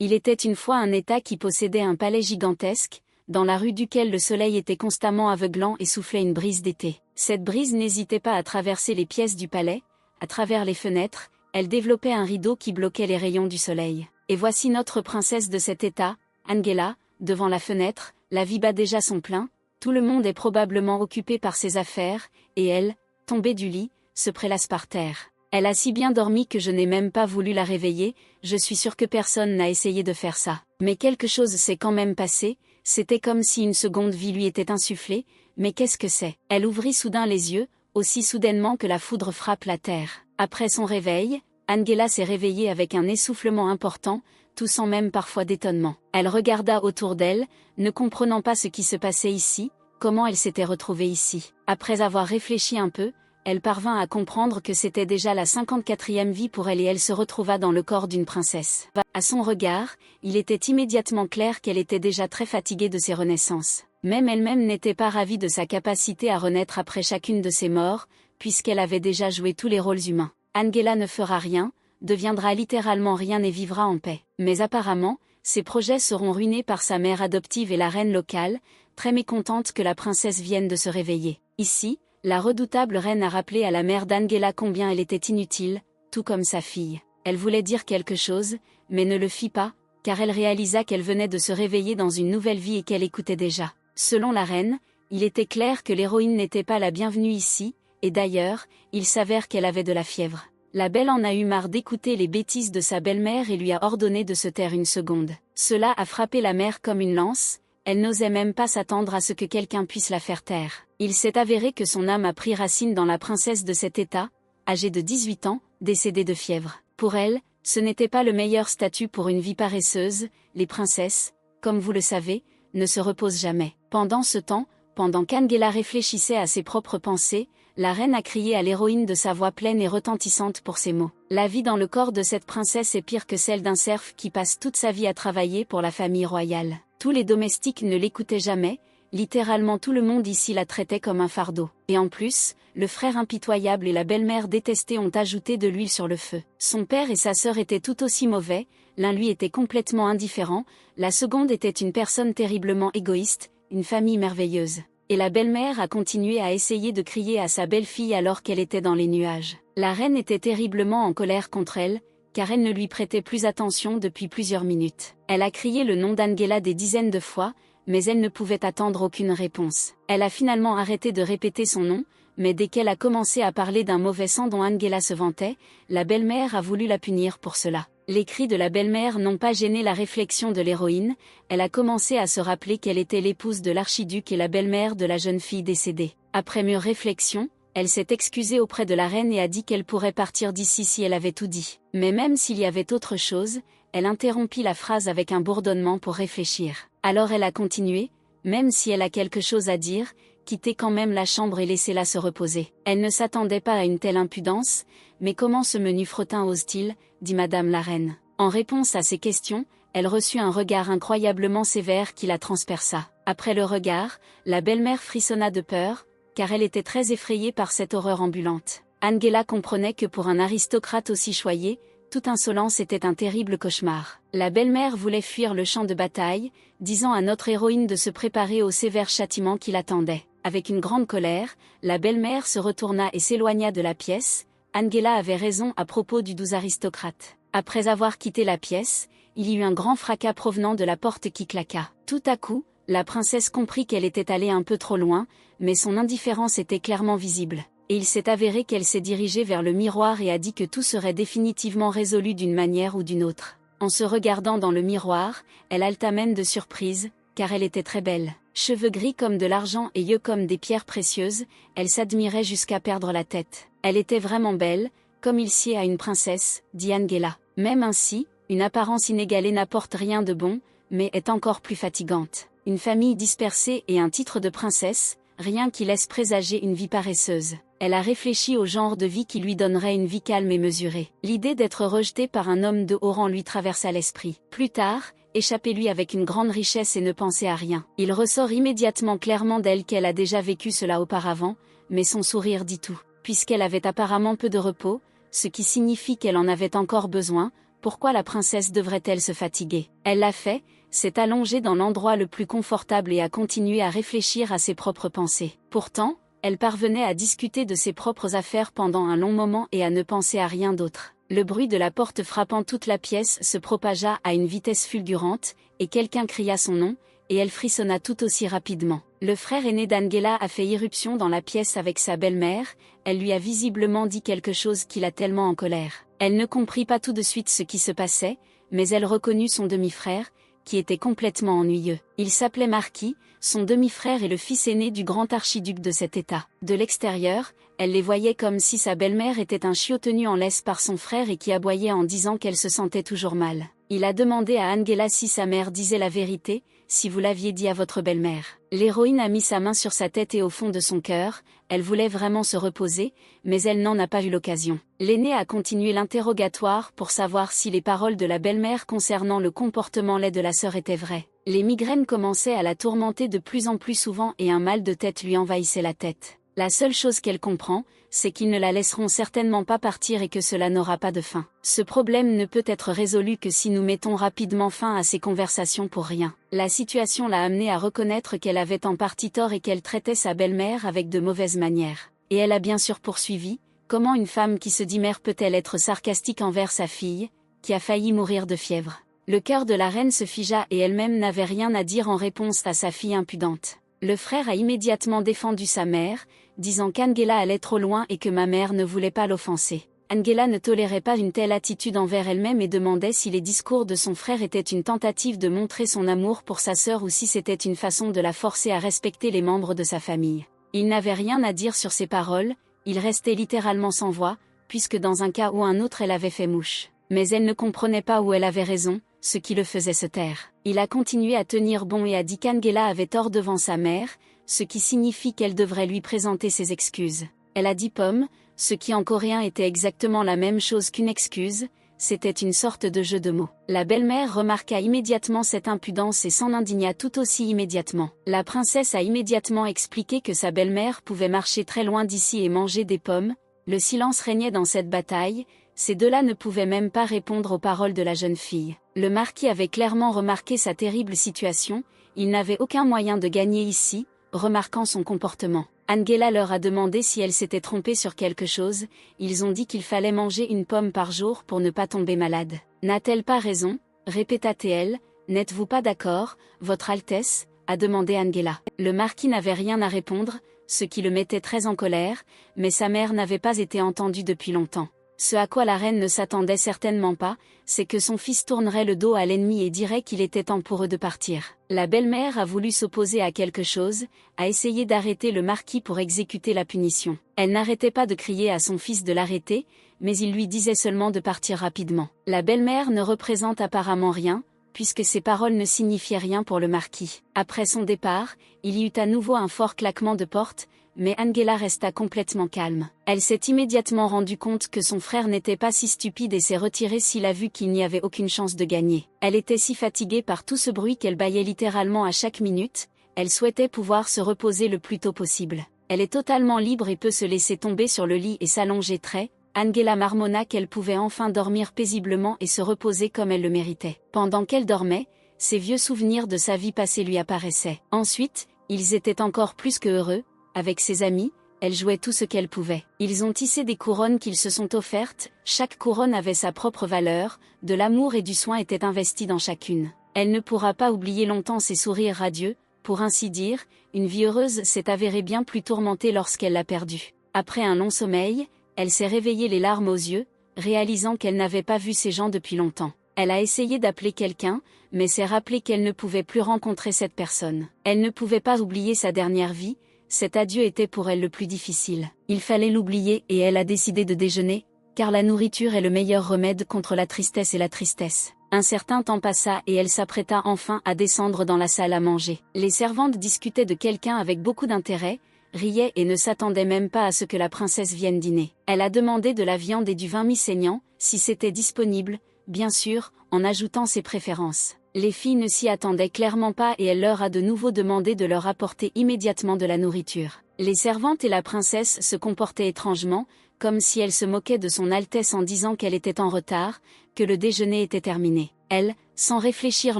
Il était une fois un État qui possédait un palais gigantesque, dans la rue duquel le soleil était constamment aveuglant et soufflait une brise d'été. Cette brise n'hésitait pas à traverser les pièces du palais, à travers les fenêtres, elle développait un rideau qui bloquait les rayons du soleil. Et voici notre princesse de cet État, Angela, devant la fenêtre, la vie bat déjà son plein, tout le monde est probablement occupé par ses affaires, et elle, tombée du lit, se prélasse par terre. Elle a si bien dormi que je n'ai même pas voulu la réveiller, je suis sûre que personne n'a essayé de faire ça. Mais quelque chose s'est quand même passé, c'était comme si une seconde vie lui était insufflée, mais qu'est-ce que c'est? Elle ouvrit soudain les yeux, aussi soudainement que la foudre frappe la terre. Après son réveil, Angela s'est réveillée avec un essoufflement important, toussant même parfois d'étonnement. Elle regarda autour d'elle, ne comprenant pas ce qui se passait ici, comment elle s'était retrouvée ici. Après avoir réfléchi un peu, elle parvint à comprendre que c'était déjà la 54e vie pour elle et elle se retrouva dans le corps d'une princesse. À son regard, il était immédiatement clair qu'elle était déjà très fatiguée de ses renaissances. Même elle-même n'était pas ravie de sa capacité à renaître après chacune de ses morts, puisqu'elle avait déjà joué tous les rôles humains. Angela ne fera rien, deviendra littéralement rien et vivra en paix. Mais apparemment, ses projets seront ruinés par sa mère adoptive et la reine locale, très mécontente que la princesse vienne de se réveiller. Ici, la redoutable reine a rappelé à la mère d'Angela combien elle était inutile, tout comme sa fille. Elle voulait dire quelque chose, mais ne le fit pas, car elle réalisa qu'elle venait de se réveiller dans une nouvelle vie et qu'elle écoutait déjà. Selon la reine, il était clair que l'héroïne n'était pas la bienvenue ici, et d'ailleurs, il s'avère qu'elle avait de la fièvre. La belle en a eu marre d'écouter les bêtises de sa belle-mère et lui a ordonné de se taire une seconde. Cela a frappé la mère comme une lance, elle n'osait même pas s'attendre à ce que quelqu'un puisse la faire taire. Il s'est avéré que son âme a pris racine dans la princesse de cet état, âgée de 18 ans, décédée de fièvre. Pour elle, ce n'était pas le meilleur statut pour une vie paresseuse, les princesses, comme vous le savez, ne se reposent jamais. Pendant ce temps, pendant qu'Angela réfléchissait à ses propres pensées, la reine a crié à l'héroïne de sa voix pleine et retentissante pour ces mots. La vie dans le corps de cette princesse est pire que celle d'un serf qui passe toute sa vie à travailler pour la famille royale. Tous les domestiques ne l'écoutaient jamais, littéralement tout le monde ici la traitait comme un fardeau. Et en plus, le frère impitoyable et la belle-mère détestée ont ajouté de l'huile sur le feu. Son père et sa sœur étaient tout aussi mauvais, l'un lui était complètement indifférent, la seconde était une personne terriblement égoïste, une famille merveilleuse. Et la belle-mère a continué à essayer de crier à sa belle-fille alors qu'elle était dans les nuages. La reine était terriblement en colère contre elle, car elle ne lui prêtait plus attention depuis plusieurs minutes. Elle a crié le nom d'Angela des dizaines de fois, mais elle ne pouvait attendre aucune réponse. Elle a finalement arrêté de répéter son nom, mais dès qu'elle a commencé à parler d'un mauvais sang dont Angela se vantait, la belle-mère a voulu la punir pour cela. Les cris de la belle-mère n'ont pas gêné la réflexion de l'héroïne, elle a commencé à se rappeler qu'elle était l'épouse de l'archiduc et la belle-mère de la jeune fille décédée. Après mûre réflexion, elle s'est excusée auprès de la reine et a dit qu'elle pourrait partir d'ici si elle avait tout dit. Mais même s'il y avait autre chose, elle interrompit la phrase avec un bourdonnement pour réfléchir. Alors elle a continué, même si elle a quelque chose à dire, quittez quand même la chambre et laissez-la se reposer. Elle ne s'attendait pas à une telle impudence, mais comment ce menu fretin ose-t-il, dit madame la reine. En réponse à ces questions, elle reçut un regard incroyablement sévère qui la transperça. Après le regard, la belle-mère frissonna de peur, car elle était très effrayée par cette horreur ambulante. Angela comprenait que pour un aristocrate aussi choyé, toute insolence était un terrible cauchemar. La belle-mère voulait fuir le champ de bataille, disant à notre héroïne de se préparer au sévère châtiment qui l'attendait. Avec une grande colère, la belle-mère se retourna et s'éloigna de la pièce. Angela avait raison à propos du doux aristocrate. Après avoir quitté la pièce, il y eut un grand fracas provenant de la porte qui claqua. Tout à coup, la princesse comprit qu'elle était allée un peu trop loin, mais son indifférence était clairement visible. Et il s'est avéré qu'elle s'est dirigée vers le miroir et a dit que tout serait définitivement résolu d'une manière ou d'une autre. En se regardant dans le miroir, elle halta même de surprise, car elle était très belle. Cheveux gris comme de l'argent et yeux comme des pierres précieuses, elle s'admirait jusqu'à perdre la tête. Elle était vraiment belle, comme il sied à une princesse, dit Angela. Même ainsi, une apparence inégalée n'apporte rien de bon, mais est encore plus fatigante. Une famille dispersée et un titre de princesse, rien qui laisse présager une vie paresseuse. Elle a réfléchi au genre de vie qui lui donnerait une vie calme et mesurée. L'idée d'être rejetée par un homme de haut rang lui traversa l'esprit. Plus tard, échappez-lui avec une grande richesse et ne pensez à rien. Il ressort immédiatement clairement d'elle qu'elle a déjà vécu cela auparavant, mais son sourire dit tout. Puisqu'elle avait apparemment peu de repos, ce qui signifie qu'elle en avait encore besoin, Pourquoi la princesse devrait-elle se fatiguer? Elle l'a fait, s'est allongée dans l'endroit le plus confortable et a continué à réfléchir à ses propres pensées. Pourtant, elle parvenait à discuter de ses propres affaires pendant un long moment et à ne penser à rien d'autre. Le bruit de la porte frappant toute la pièce se propagea à une vitesse fulgurante, et quelqu'un cria son nom, et elle frissonna tout aussi rapidement. Le frère aîné d'Angela a fait irruption dans la pièce avec sa belle-mère, elle lui a visiblement dit quelque chose qui l'a tellement en colère. Elle ne comprit pas tout de suite ce qui se passait, mais elle reconnut son demi-frère, qui était complètement ennuyeux. Il s'appelait Marquis, son demi-frère est le fils aîné du grand archiduc de cet état. De l'extérieur, elle les voyait comme si sa belle-mère était un chiot tenu en laisse par son frère et qui aboyait en disant qu'elle se sentait toujours mal. Il a demandé à Angela si sa mère disait la vérité, si vous l'aviez dit à votre belle-mère. L'héroïne a mis sa main sur sa tête et au fond de son cœur, elle voulait vraiment se reposer, mais elle n'en a pas eu l'occasion. L'aîné a continué l'interrogatoire pour savoir si les paroles de la belle-mère concernant le comportement laid de la sœur étaient vraies. Les migraines commençaient à la tourmenter de plus en plus souvent et un mal de tête lui envahissait la tête. La seule chose qu'elle comprend, c'est qu'ils ne la laisseront certainement pas partir et que cela n'aura pas de fin. Ce problème ne peut être résolu que si nous mettons rapidement fin à ces conversations pour rien. La situation l'a amenée à reconnaître qu'elle avait en partie tort et qu'elle traitait sa belle-mère avec de mauvaises manières. Et elle a bien sûr poursuivi, comment une femme qui se dit mère peut-elle être sarcastique envers sa fille, qui a failli mourir de fièvre? Le cœur de la reine se figea et elle-même n'avait rien à dire en réponse à sa fille impudente. Le frère a immédiatement défendu sa mère, disant qu'Angela allait trop loin et que ma mère ne voulait pas l'offenser. Angela ne tolérait pas une telle attitude envers elle-même et demandait si les discours de son frère étaient une tentative de montrer son amour pour sa sœur ou si c'était une façon de la forcer à respecter les membres de sa famille. Il n'avait rien à dire sur ces paroles, il restait littéralement sans voix, puisque dans un cas ou un autre elle avait fait mouche. Mais elle ne comprenait pas où elle avait raison, ce qui le faisait se taire. Il a continué à tenir bon et a dit qu'Angela avait tort devant sa mère, ce qui signifie qu'elle devrait lui présenter ses excuses. Elle a dit pomme, ce qui en coréen était exactement la même chose qu'une excuse, c'était une sorte de jeu de mots. La belle-mère remarqua immédiatement cette impudence et s'en indigna tout aussi immédiatement. La princesse a immédiatement expliqué que sa belle-mère pouvait marcher très loin d'ici et manger des pommes. Le silence régnait dans cette bataille, ces deux-là ne pouvaient même pas répondre aux paroles de la jeune fille. Le marquis avait clairement remarqué sa terrible situation, il n'avait aucun moyen de gagner ici, remarquant son comportement. Angela leur a demandé si elle s'était trompée sur quelque chose, ils ont dit qu'il fallait manger une pomme par jour pour ne pas tomber malade. N'a-t-elle pas raison? Répéta-t-elle, n'êtes-vous pas d'accord, Votre Altesse? A demandé Angela. Le marquis n'avait rien à répondre, ce qui le mettait très en colère, mais sa mère n'avait pas été entendue depuis longtemps. Ce à quoi la reine ne s'attendait certainement pas, c'est que son fils tournerait le dos à l'ennemi et dirait qu'il était temps pour eux de partir. La belle-mère a voulu s'opposer à quelque chose, a essayé d'arrêter le marquis pour exécuter la punition. Elle n'arrêtait pas de crier à son fils de l'arrêter, mais il lui disait seulement de partir rapidement. La belle-mère ne représente apparemment rien, puisque ses paroles ne signifiaient rien pour le marquis. Après son départ, il y eut à nouveau un fort claquement de porte, mais Angela resta complètement calme. Elle s'est immédiatement rendue compte que son frère n'était pas si stupide et s'est retirée s'il a vu qu'il n'y avait aucune chance de gagner. Elle était si fatiguée par tout ce bruit qu'elle bâillait littéralement à chaque minute, elle souhaitait pouvoir se reposer le plus tôt possible. Elle est totalement libre et peut se laisser tomber sur le lit et s'allonger très. Angela marmonna qu'elle pouvait enfin dormir paisiblement et se reposer comme elle le méritait. Pendant qu'elle dormait, ses vieux souvenirs de sa vie passée lui apparaissaient. Ensuite, ils étaient encore plus que heureux. Avec ses amis, elle jouait tout ce qu'elle pouvait. Ils ont tissé des couronnes qu'ils se sont offertes, chaque couronne avait sa propre valeur, de l'amour et du soin étaient investis dans chacune. Elle ne pourra pas oublier longtemps ses sourires radieux, pour ainsi dire, une vie heureuse s'est avérée bien plus tourmentée lorsqu'elle l'a perdue. Après un long sommeil, elle s'est réveillée les larmes aux yeux, réalisant qu'elle n'avait pas vu ces gens depuis longtemps. Elle a essayé d'appeler quelqu'un, mais s'est rappelé qu'elle ne pouvait plus rencontrer cette personne. Elle ne pouvait pas oublier sa dernière vie, cet adieu était pour elle le plus difficile. Il fallait l'oublier et elle a décidé de déjeuner, car la nourriture est le meilleur remède contre la tristesse et la tristesse. Un certain temps passa et elle s'apprêta enfin à descendre dans la salle à manger. Les servantes discutaient de quelqu'un avec beaucoup d'intérêt, riaient et ne s'attendaient même pas à ce que la princesse vienne dîner. Elle a demandé de la viande et du vin mi-saignant, si c'était disponible, bien sûr, en ajoutant ses préférences. Les filles ne s'y attendaient clairement pas et elle leur a de nouveau demandé de leur apporter immédiatement de la nourriture. Les servantes et la princesse se comportaient étrangement, comme si elle se moquait de son Altesse en disant qu'elle était en retard, que le déjeuner était terminé. Elle, sans réfléchir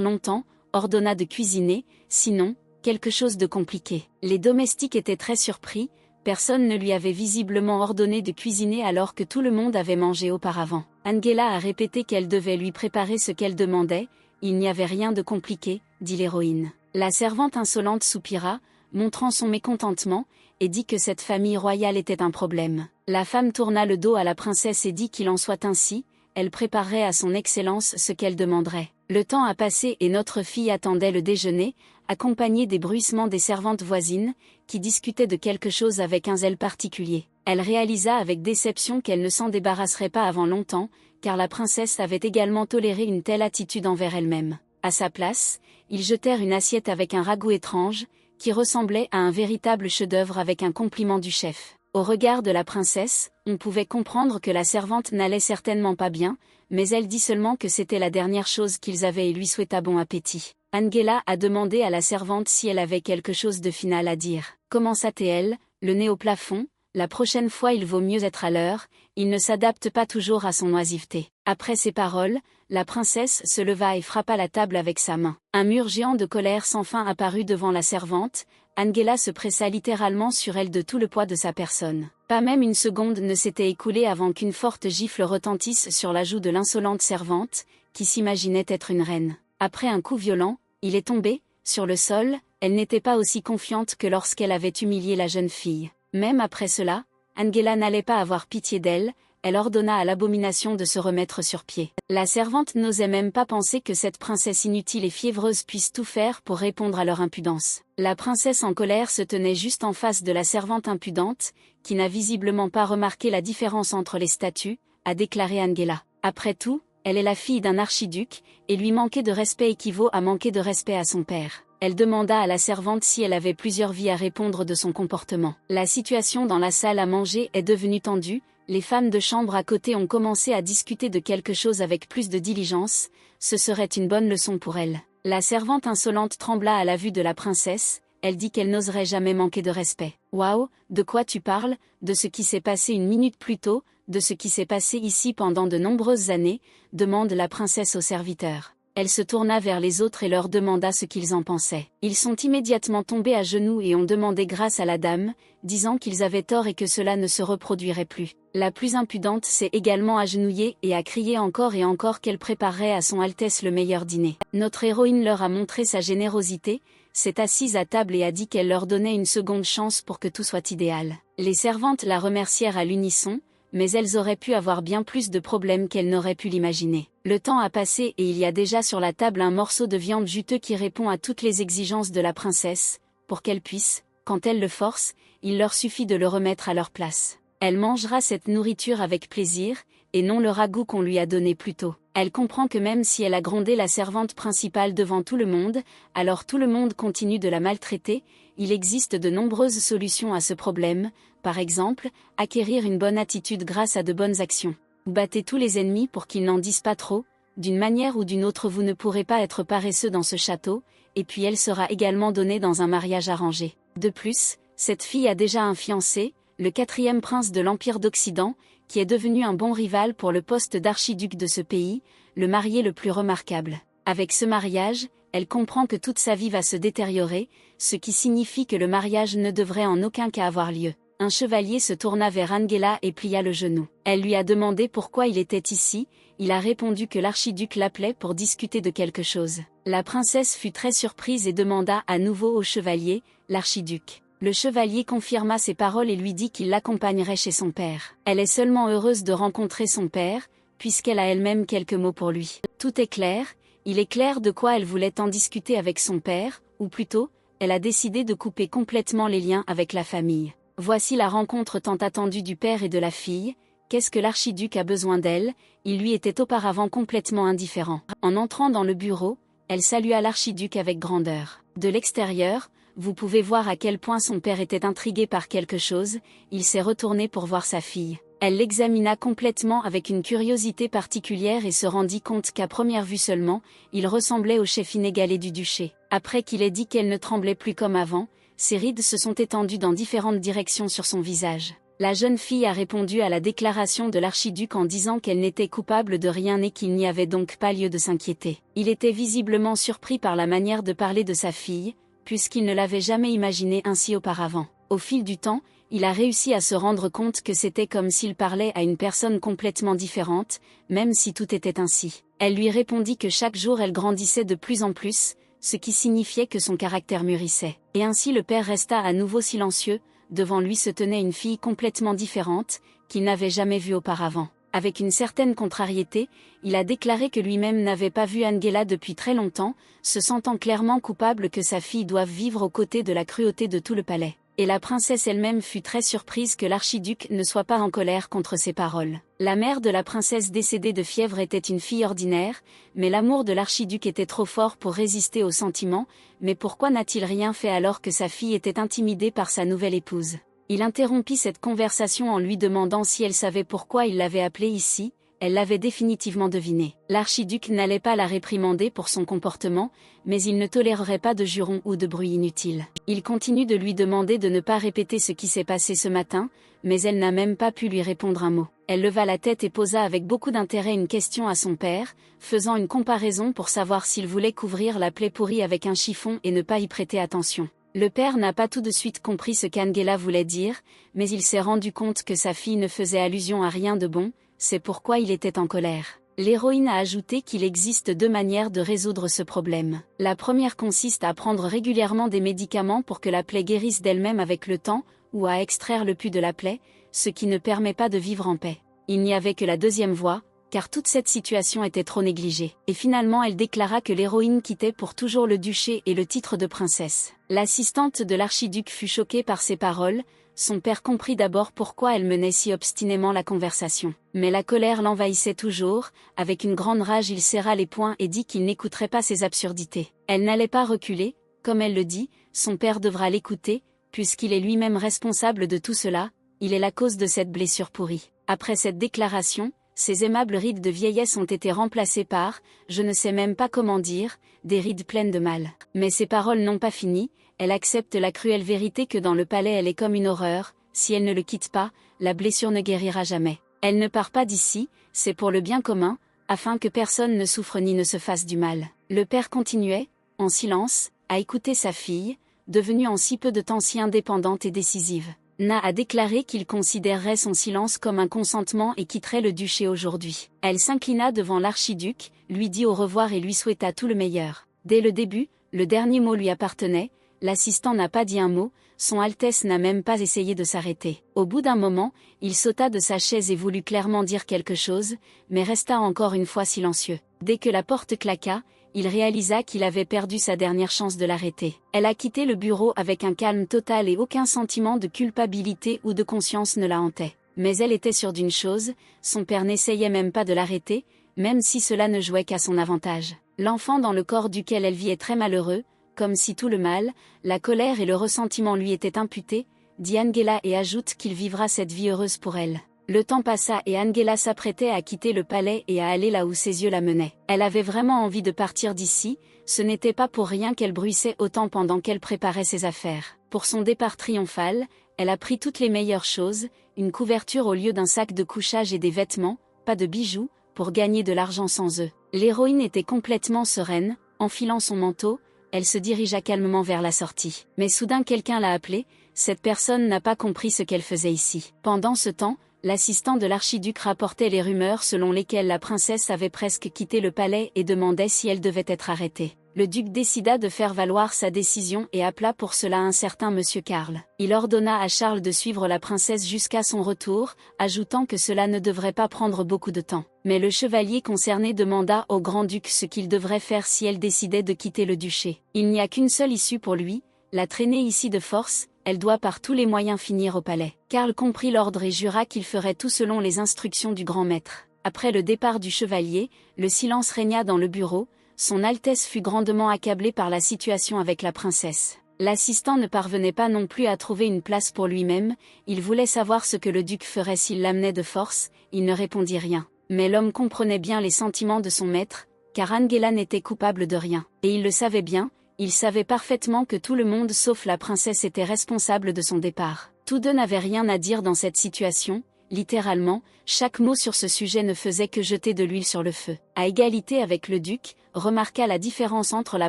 longtemps, ordonna de cuisiner, sinon, quelque chose de compliqué. Les domestiques étaient très surpris, personne ne lui avait visiblement ordonné de cuisiner alors que tout le monde avait mangé auparavant. Angela a répété qu'elle devait lui préparer ce qu'elle demandait, il n'y avait rien de compliqué, dit l'héroïne. La servante insolente soupira, montrant son mécontentement, et dit que cette famille royale était un problème. La femme tourna le dos à la princesse et dit qu'il en soit ainsi, elle préparerait à son excellence ce qu'elle demanderait. Le temps a passé et notre fille attendait le déjeuner, accompagnée des bruissements des servantes voisines, qui discutaient de quelque chose avec un zèle particulier. Elle réalisa avec déception qu'elle ne s'en débarrasserait pas avant longtemps, car la princesse avait également toléré une telle attitude envers elle-même. À sa place, ils jetèrent une assiette avec un ragoût étrange, qui ressemblait à un véritable chef-d'œuvre avec un compliment du chef. Au regard de la princesse, on pouvait comprendre que la servante n'allait certainement pas bien, mais elle dit seulement que c'était la dernière chose qu'ils avaient et lui souhaita bon appétit. Angela a demandé à la servante si elle avait quelque chose de final à dire. Commença-t-elle, le nez au plafond, la prochaine fois il vaut mieux être à l'heure, il ne s'adapte pas toujours à son oisiveté. Après ces paroles, la princesse se leva et frappa la table avec sa main. Un mur géant de colère sans fin apparut devant la servante, Angela se pressa littéralement sur elle de tout le poids de sa personne. Pas même une seconde ne s'était écoulée avant qu'une forte gifle retentisse sur la joue de l'insolente servante, qui s'imaginait être une reine. Après un coup violent, il est tombé, sur le sol, elle n'était pas aussi confiante que lorsqu'elle avait humilié la jeune fille. Même après cela, Angela n'allait pas avoir pitié d'elle, elle ordonna à l'abomination de se remettre sur pied. La servante n'osait même pas penser que cette princesse inutile et fiévreuse puisse tout faire pour répondre à leur impudence. La princesse en colère se tenait juste en face de la servante impudente, qui n'a visiblement pas remarqué la différence entre les statuts, a déclaré Angela. Après tout, elle est la fille d'un archiduc, et lui manquer de respect équivaut à manquer de respect à son père. Elle demanda à la servante si elle avait plusieurs vies à répondre de son comportement. La situation dans la salle à manger est devenue tendue, les femmes de chambre à côté ont commencé à discuter de quelque chose avec plus de diligence, ce serait une bonne leçon pour elle. La servante insolente trembla à la vue de la princesse, elle dit qu'elle n'oserait jamais manquer de respect. « Waouh, de quoi tu parles? De ce qui s'est passé une minute plus tôt, de ce qui s'est passé ici pendant de nombreuses années ?» demande la princesse au serviteur. Elle se tourna vers les autres et leur demanda ce qu'ils en pensaient. Ils sont immédiatement tombés à genoux et ont demandé grâce à la dame, disant qu'ils avaient tort et que cela ne se reproduirait plus. La plus impudente s'est également agenouillée et a crié encore et encore qu'elle préparerait à son Altesse le meilleur dîner. Notre héroïne leur a montré sa générosité, s'est assise à table et a dit qu'elle leur donnait une seconde chance pour que tout soit idéal. Les servantes la remercièrent à l'unisson, mais elles auraient pu avoir bien plus de problèmes qu'elles n'auraient pu l'imaginer. Le temps a passé et il y a déjà sur la table un morceau de viande juteux qui répond à toutes les exigences de la princesse, pour qu'elle puisse, quand elle le force, il leur suffit de le remettre à leur place. Elle mangera cette nourriture avec plaisir, et non le ragoût qu'on lui a donné plus tôt. Elle comprend que même si elle a grondé la servante principale devant tout le monde, alors tout le monde continue de la maltraiter, il existe de nombreuses solutions à ce problème, par exemple, acquérir une bonne attitude grâce à de bonnes actions. Battez tous les ennemis pour qu'ils n'en disent pas trop, d'une manière ou d'une autre vous ne pourrez pas être paresseux dans ce château, et puis elle sera également donnée dans un mariage arrangé. De plus, cette fille a déjà un fiancé, le 4e prince de l'Empire d'Occident, qui est devenu un bon rival pour le poste d'archiduc de ce pays, le marié le plus remarquable. Avec ce mariage, elle comprend que toute sa vie va se détériorer, ce qui signifie que le mariage ne devrait en aucun cas avoir lieu. Un chevalier se tourna vers Angela et plia le genou. Elle lui a demandé pourquoi il était ici, il a répondu que l'archiduc l'appelait pour discuter de quelque chose. La princesse fut très surprise et demanda à nouveau au chevalier, l'archiduc. Le chevalier confirma ses paroles et lui dit qu'il l'accompagnerait chez son père. Elle est seulement heureuse de rencontrer son père, puisqu'elle a elle-même quelques mots pour lui. Tout est clair, il est clair de quoi elle voulait en discuter avec son père, ou plutôt, elle a décidé de couper complètement les liens avec la famille. Voici la rencontre tant attendue du père et de la fille. Qu'est-ce que l'archiduc a besoin d'elle? Il lui était auparavant complètement indifférent. En entrant dans le bureau, elle salua l'archiduc avec grandeur. De l'extérieur, vous pouvez voir à quel point son père était intrigué par quelque chose, il s'est retourné pour voir sa fille. Elle l'examina complètement avec une curiosité particulière et se rendit compte qu'à première vue seulement, il ressemblait au chef inégalé du duché. Après qu'il ait dit qu'elle ne tremblait plus comme avant, ses rides se sont étendues dans différentes directions sur son visage. La jeune fille a répondu à la déclaration de l'archiduc en disant qu'elle n'était coupable de rien et qu'il n'y avait donc pas lieu de s'inquiéter. Il était visiblement surpris par la manière de parler de sa fille, puisqu'il ne l'avait jamais imaginée ainsi auparavant. Au fil du temps, il a réussi à se rendre compte que c'était comme s'il parlait à une personne complètement différente, même si tout était ainsi. Elle lui répondit que chaque jour elle grandissait de plus en plus, ce qui signifiait que son caractère mûrissait. Et ainsi le père resta à nouveau silencieux, devant lui se tenait une fille complètement différente, qu'il n'avait jamais vue auparavant. Avec une certaine contrariété, il a déclaré que lui-même n'avait pas vu Angela depuis très longtemps, se sentant clairement coupable que sa fille doive vivre aux côtés de la cruauté de tout le palais. Et la princesse elle-même fut très surprise que l'archiduc ne soit pas en colère contre ces paroles. La mère de la princesse décédée de fièvre était une fille ordinaire, mais l'amour de l'archiduc était trop fort pour résister aux sentiments, mais pourquoi n'a-t-il rien fait alors que sa fille était intimidée par sa nouvelle épouse? Il interrompit cette conversation en lui demandant si elle savait pourquoi il l'avait appelée ici. Elle l'avait définitivement deviné. L'archiduc n'allait pas la réprimander pour son comportement, mais il ne tolérerait pas de jurons ou de bruit inutile. Il continue de lui demander de ne pas répéter ce qui s'est passé ce matin, mais elle n'a même pas pu lui répondre un mot. Elle leva la tête et posa avec beaucoup d'intérêt une question à son père, faisant une comparaison pour savoir s'il voulait couvrir la plaie pourrie avec un chiffon et ne pas y prêter attention. Le père n'a pas tout de suite compris ce qu'Angela voulait dire, mais il s'est rendu compte que sa fille ne faisait allusion à rien de bon. C'est pourquoi il était en colère. L'héroïne a ajouté qu'il existe deux manières de résoudre ce problème. La première consiste à prendre régulièrement des médicaments pour que la plaie guérisse d'elle-même avec le temps, ou à extraire le pus de la plaie, ce qui ne permet pas de vivre en paix. Il n'y avait que la deuxième voie, car toute cette situation était trop négligée. Et finalement elle déclara que l'héroïne quittait pour toujours le duché et le titre de princesse. L'assistante de l'archiduc fut choquée par ces paroles. Son père comprit d'abord pourquoi elle menait si obstinément la conversation. Mais la colère l'envahissait toujours, avec une grande rage il serra les poings et dit qu'il n'écouterait pas ces absurdités. Elle n'allait pas reculer, comme elle le dit, son père devra l'écouter, puisqu'il est lui-même responsable de tout cela, il est la cause de cette blessure pourrie. Après cette déclaration, ses aimables rides de vieillesse ont été remplacées par, je ne sais même pas comment dire, des rides pleines de mal. Mais ces paroles n'ont pas fini. Elle accepte la cruelle vérité que dans le palais elle est comme une horreur, si elle ne le quitte pas, la blessure ne guérira jamais. Elle ne part pas d'ici, c'est pour le bien commun, afin que personne ne souffre ni ne se fasse du mal. Le père continuait, en silence, à écouter sa fille, devenue en si peu de temps si indépendante et décisive. Na a déclaré qu'il considérerait son silence comme un consentement et quitterait le duché aujourd'hui. Elle s'inclina devant l'archiduc, lui dit au revoir et lui souhaita tout le meilleur. Dès le début, le dernier mot lui appartenait. L'assistant n'a pas dit un mot, son Altesse n'a même pas essayé de s'arrêter. Au bout d'un moment, il sauta de sa chaise et voulut clairement dire quelque chose, mais resta encore une fois silencieux. Dès que la porte claqua, il réalisa qu'il avait perdu sa dernière chance de l'arrêter. Elle a quitté le bureau avec un calme total et aucun sentiment de culpabilité ou de conscience ne la hantait. Mais elle était sûre d'une chose, son père n'essayait même pas de l'arrêter, même si cela ne jouait qu'à son avantage. L'enfant dans le corps duquel elle vit est très malheureux, comme si tout le mal, la colère et le ressentiment lui étaient imputés, dit Angela et ajoute qu'il vivra cette vie heureuse pour elle. Le temps passa et Angela s'apprêtait à quitter le palais et à aller là où ses yeux la menaient. Elle avait vraiment envie de partir d'ici, ce n'était pas pour rien qu'elle bruissait autant pendant qu'elle préparait ses affaires. Pour son départ triomphal, elle a pris toutes les meilleures choses, une couverture au lieu d'un sac de couchage et des vêtements, pas de bijoux, pour gagner de l'argent sans eux. L'héroïne était complètement sereine, enfilant son manteau, elle se dirigea calmement vers la sortie. Mais soudain quelqu'un l'a appelée, cette personne n'a pas compris ce qu'elle faisait ici. Pendant ce temps, l'assistant de l'archiduc rapportait les rumeurs selon lesquelles la princesse avait presque quitté le palais et demandait si elle devait être arrêtée. Le duc décida de faire valoir sa décision et appela pour cela un certain monsieur Karl. Il ordonna à Charles de suivre la princesse jusqu'à son retour, ajoutant que cela ne devrait pas prendre beaucoup de temps. Mais le chevalier concerné demanda au grand-duc ce qu'il devrait faire si elle décidait de quitter le duché. Il n'y a qu'une seule issue pour lui, la traîner ici de force, elle doit par tous les moyens finir au palais. Karl comprit l'ordre et jura qu'il ferait tout selon les instructions du grand maître. Après le départ du chevalier, le silence régna dans le bureau, son Altesse fut grandement accablée par la situation avec la princesse. L'assistant ne parvenait pas non plus à trouver une place pour lui-même, il voulait savoir ce que le duc ferait s'il l'amenait de force, il ne répondit rien. Mais l'homme comprenait bien les sentiments de son maître, car Angela n'était coupable de rien. Et il le savait bien, il savait parfaitement que tout le monde sauf la princesse était responsable de son départ. Tous deux n'avaient rien à dire dans cette situation, littéralement, chaque mot sur ce sujet ne faisait que jeter de l'huile sur le feu. À égalité avec le duc, remarqua la différence entre la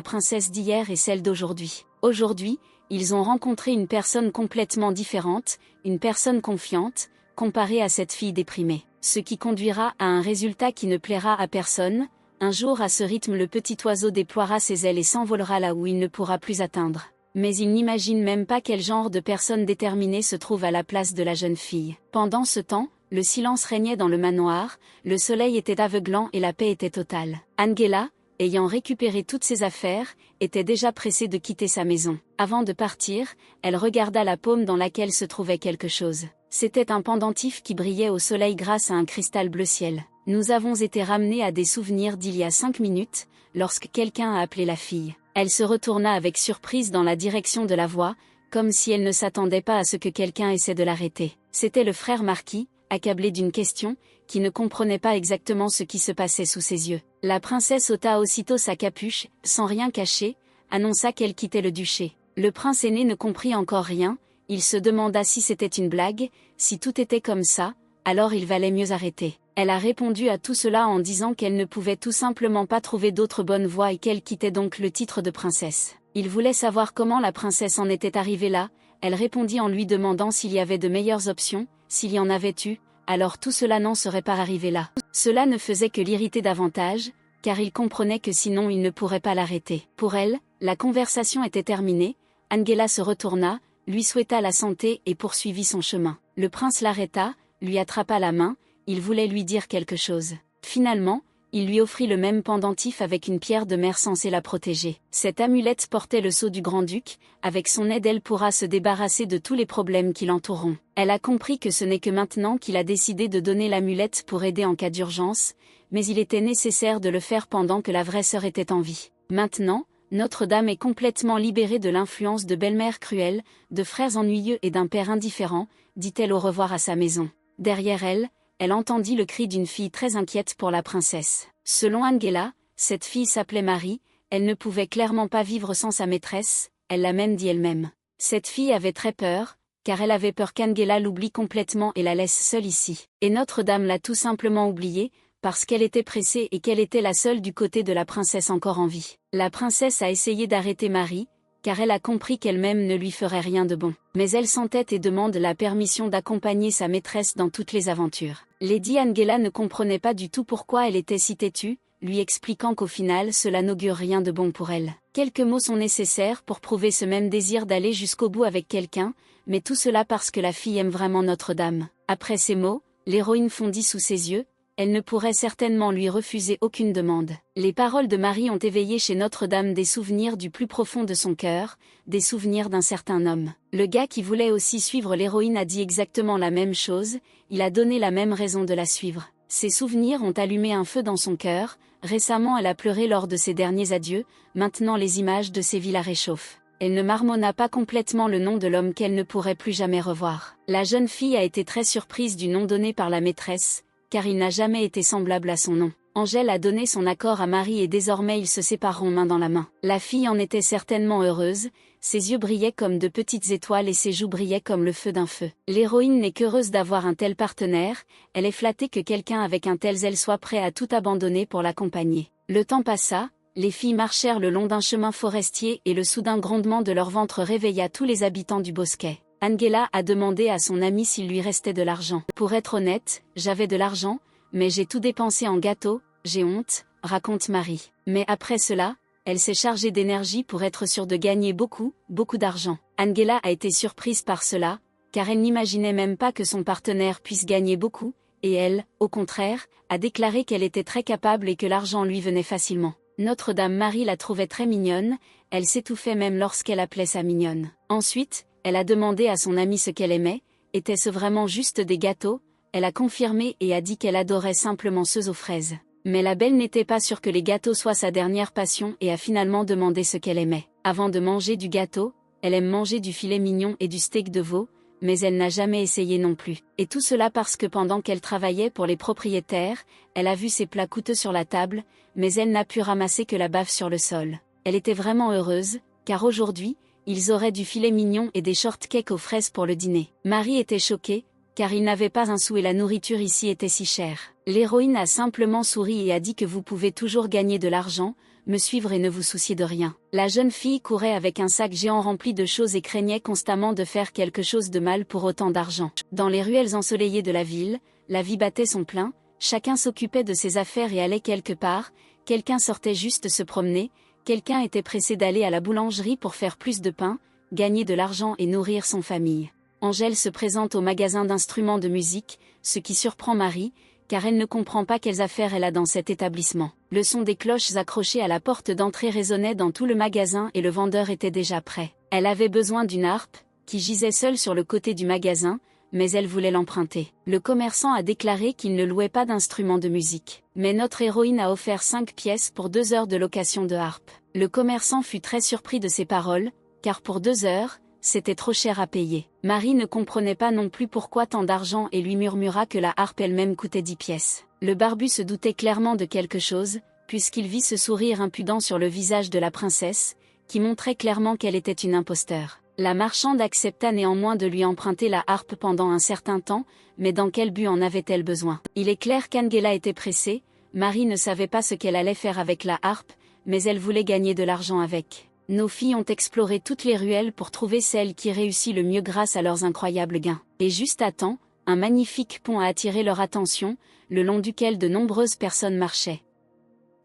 princesse d'hier et celle d'aujourd'hui. Aujourd'hui, ils ont rencontré une personne complètement différente, une personne confiante, comparée à cette fille déprimée. Ce qui conduira à un résultat qui ne plaira à personne. Un jour à ce rythme le petit oiseau déploiera ses ailes et s'envolera là où il ne pourra plus atteindre. Mais il n'imagine même pas quel genre de personne déterminée se trouve à la place de la jeune fille. Pendant ce temps, le silence régnait dans le manoir, le soleil était aveuglant et la paix était totale. Angela, ayant récupéré toutes ses affaires, était déjà pressée de quitter sa maison. Avant de partir, elle regarda la paume dans laquelle se trouvait quelque chose. C'était un pendentif qui brillait au soleil grâce à un cristal bleu ciel. Nous avons été ramenés à des souvenirs d'il y a 5 minutes, lorsque quelqu'un a appelé la fille. Elle se retourna avec surprise dans la direction de la voix, comme si elle ne s'attendait pas à ce que quelqu'un essaie de l'arrêter. C'était le frère Marquis, accablé d'une question, qui ne comprenait pas exactement ce qui se passait sous ses yeux. La princesse ôta aussitôt sa capuche, sans rien cacher, annonça qu'elle quittait le duché. Le prince aîné ne comprit encore rien, il se demanda si c'était une blague, si tout était comme ça, alors il valait mieux arrêter. Elle a répondu à tout cela en disant qu'elle ne pouvait tout simplement pas trouver d'autre bonne voie et qu'elle quittait donc le titre de princesse. Il voulait savoir comment la princesse en était arrivée là, elle répondit en lui demandant s'il y avait de meilleures options, s'il y en avait eu, alors tout cela n'en serait pas arrivé là. Cela ne faisait que l'irriter davantage, car il comprenait que sinon il ne pourrait pas l'arrêter. Pour elle, la conversation était terminée, Angela se retourna, lui souhaita la santé et poursuivit son chemin. Le prince l'arrêta, lui attrapa la main, il voulait lui dire quelque chose. Finalement, il lui offrit le même pendentif avec une pierre de mer censée la protéger. Cette amulette portait le sceau du grand-duc, avec son aide elle pourra se débarrasser de tous les problèmes qui l'entoureront. Elle a compris que ce n'est que maintenant qu'il a décidé de donner l'amulette pour aider en cas d'urgence, mais il était nécessaire de le faire pendant que la vraie sœur était en vie. Maintenant, Notre-Dame est complètement libérée de l'influence de belle-mère cruelle, de frères ennuyeux et d'un père indifférent, dit-elle au revoir à sa maison. Derrière elle, elle entendit le cri d'une fille très inquiète pour la princesse. Selon Angela, cette fille s'appelait Marie, elle ne pouvait clairement pas vivre sans sa maîtresse, elle l'a même dit elle-même. Cette fille avait très peur, car elle avait peur qu'Angela l'oublie complètement et la laisse seule ici. Et Notre-Dame l'a tout simplement oubliée, parce qu'elle était pressée et qu'elle était la seule du côté de la princesse encore en vie. La princesse a essayé d'arrêter Marie, car elle a compris qu'elle-même ne lui ferait rien de bon. Mais elle s'entête et demande la permission d'accompagner sa maîtresse dans toutes les aventures. Lady Angela ne comprenait pas du tout pourquoi elle était si têtue, lui expliquant qu'au final cela n'augure rien de bon pour elle. Quelques mots sont nécessaires pour prouver ce même désir d'aller jusqu'au bout avec quelqu'un, mais tout cela parce que la fille aime vraiment Notre-Dame. Après ces mots, l'héroïne fondit sous ses yeux, elle ne pourrait certainement lui refuser aucune demande. Les paroles de Marie ont éveillé chez Notre-Dame des souvenirs du plus profond de son cœur, des souvenirs d'un certain homme. Le gars qui voulait aussi suivre l'héroïne a dit exactement la même chose, il a donné la même raison de la suivre. Ces souvenirs ont allumé un feu dans son cœur, récemment elle a pleuré lors de ses derniers adieux, maintenant les images de ses vies la réchauffent. Elle ne marmonna pas complètement le nom de l'homme qu'elle ne pourrait plus jamais revoir. La jeune fille a été très surprise du nom donné par la maîtresse, car il n'a jamais été semblable à son nom. Angèle a donné son accord à Marie et désormais ils se sépareront main dans la main. La fille en était certainement heureuse, ses yeux brillaient comme de petites étoiles et ses joues brillaient comme le feu d'un feu. L'héroïne n'est qu'heureuse d'avoir un tel partenaire, elle est flattée que quelqu'un avec un tel zèle soit prêt à tout abandonner pour l'accompagner. Le temps passa, les filles marchèrent le long d'un chemin forestier et le soudain grondement de leur ventre réveilla tous les habitants du bosquet. Angela a demandé à son ami s'il lui restait de l'argent. Pour être honnête, j'avais de l'argent, mais j'ai tout dépensé en gâteaux, j'ai honte, raconte Marie. Mais après cela, elle s'est chargée d'énergie pour être sûre de gagner beaucoup d'argent. Angela a été surprise par cela, car elle n'imaginait même pas que son partenaire puisse gagner beaucoup, et elle, au contraire, a déclaré qu'elle était très capable et que l'argent lui venait facilement. Notre-Dame Marie la trouvait très mignonne, elle s'étouffait même lorsqu'elle appelait sa mignonne. Ensuite, elle a demandé à son amie ce qu'elle aimait, était-ce vraiment juste des gâteaux? Elle a confirmé et a dit qu'elle adorait simplement ceux aux fraises. Mais la belle n'était pas sûre que les gâteaux soient sa dernière passion et a finalement demandé ce qu'elle aimait. Avant de manger du gâteau, elle aime manger du filet mignon et du steak de veau, mais elle n'a jamais essayé non plus. Et tout cela parce que pendant qu'elle travaillait pour les propriétaires, elle a vu ses plats coûteux sur la table, mais elle n'a pu ramasser que la baffe sur le sol. Elle était vraiment heureuse, car aujourd'hui, ils auraient du filet mignon et des shortcakes aux fraises pour le dîner. Marie était choquée, car il n'avait pas un sou et la nourriture ici était si chère. L'héroïne a simplement souri et a dit que vous pouvez toujours gagner de l'argent, me suivre et ne vous soucier de rien. La jeune fille courait avec un sac géant rempli de choses et craignait constamment de faire quelque chose de mal pour autant d'argent. Dans les ruelles ensoleillées de la ville, la vie battait son plein, chacun s'occupait de ses affaires et allait quelque part, quelqu'un sortait juste se promener, quelqu'un était pressé d'aller à la boulangerie pour faire plus de pain, gagner de l'argent et nourrir son famille. Angèle se présente au magasin d'instruments de musique, ce qui surprend Marie, car elle ne comprend pas quelles affaires elle a dans cet établissement. Le son des cloches accrochées à la porte d'entrée résonnait dans tout le magasin et le vendeur était déjà prêt. Elle avait besoin d'une harpe, qui gisait seule sur le côté du magasin, mais elle voulait l'emprunter. Le commerçant a déclaré qu'il ne louait pas d'instruments de musique. Mais notre héroïne a offert 5 pièces pour 2 heures de location de harpe. Le commerçant fut très surpris de ces paroles, car pour 2 heures, c'était trop cher à payer. Marie ne comprenait pas non plus pourquoi tant d'argent et lui murmura que la harpe elle-même coûtait 10 pièces. Le barbu se doutait clairement de quelque chose, puisqu'il vit ce sourire impudent sur le visage de la princesse, qui montrait clairement qu'elle était une imposteur. La marchande accepta néanmoins de lui emprunter la harpe pendant un certain temps, mais dans quel but en avait-elle besoin? Il est clair qu'Angela était pressée, Marie ne savait pas ce qu'elle allait faire avec la harpe, mais elle voulait gagner de l'argent avec. Nos filles ont exploré toutes les ruelles pour trouver celle qui réussit le mieux grâce à leurs incroyables gains. Et juste à temps, un magnifique pont a attiré leur attention, le long duquel de nombreuses personnes marchaient.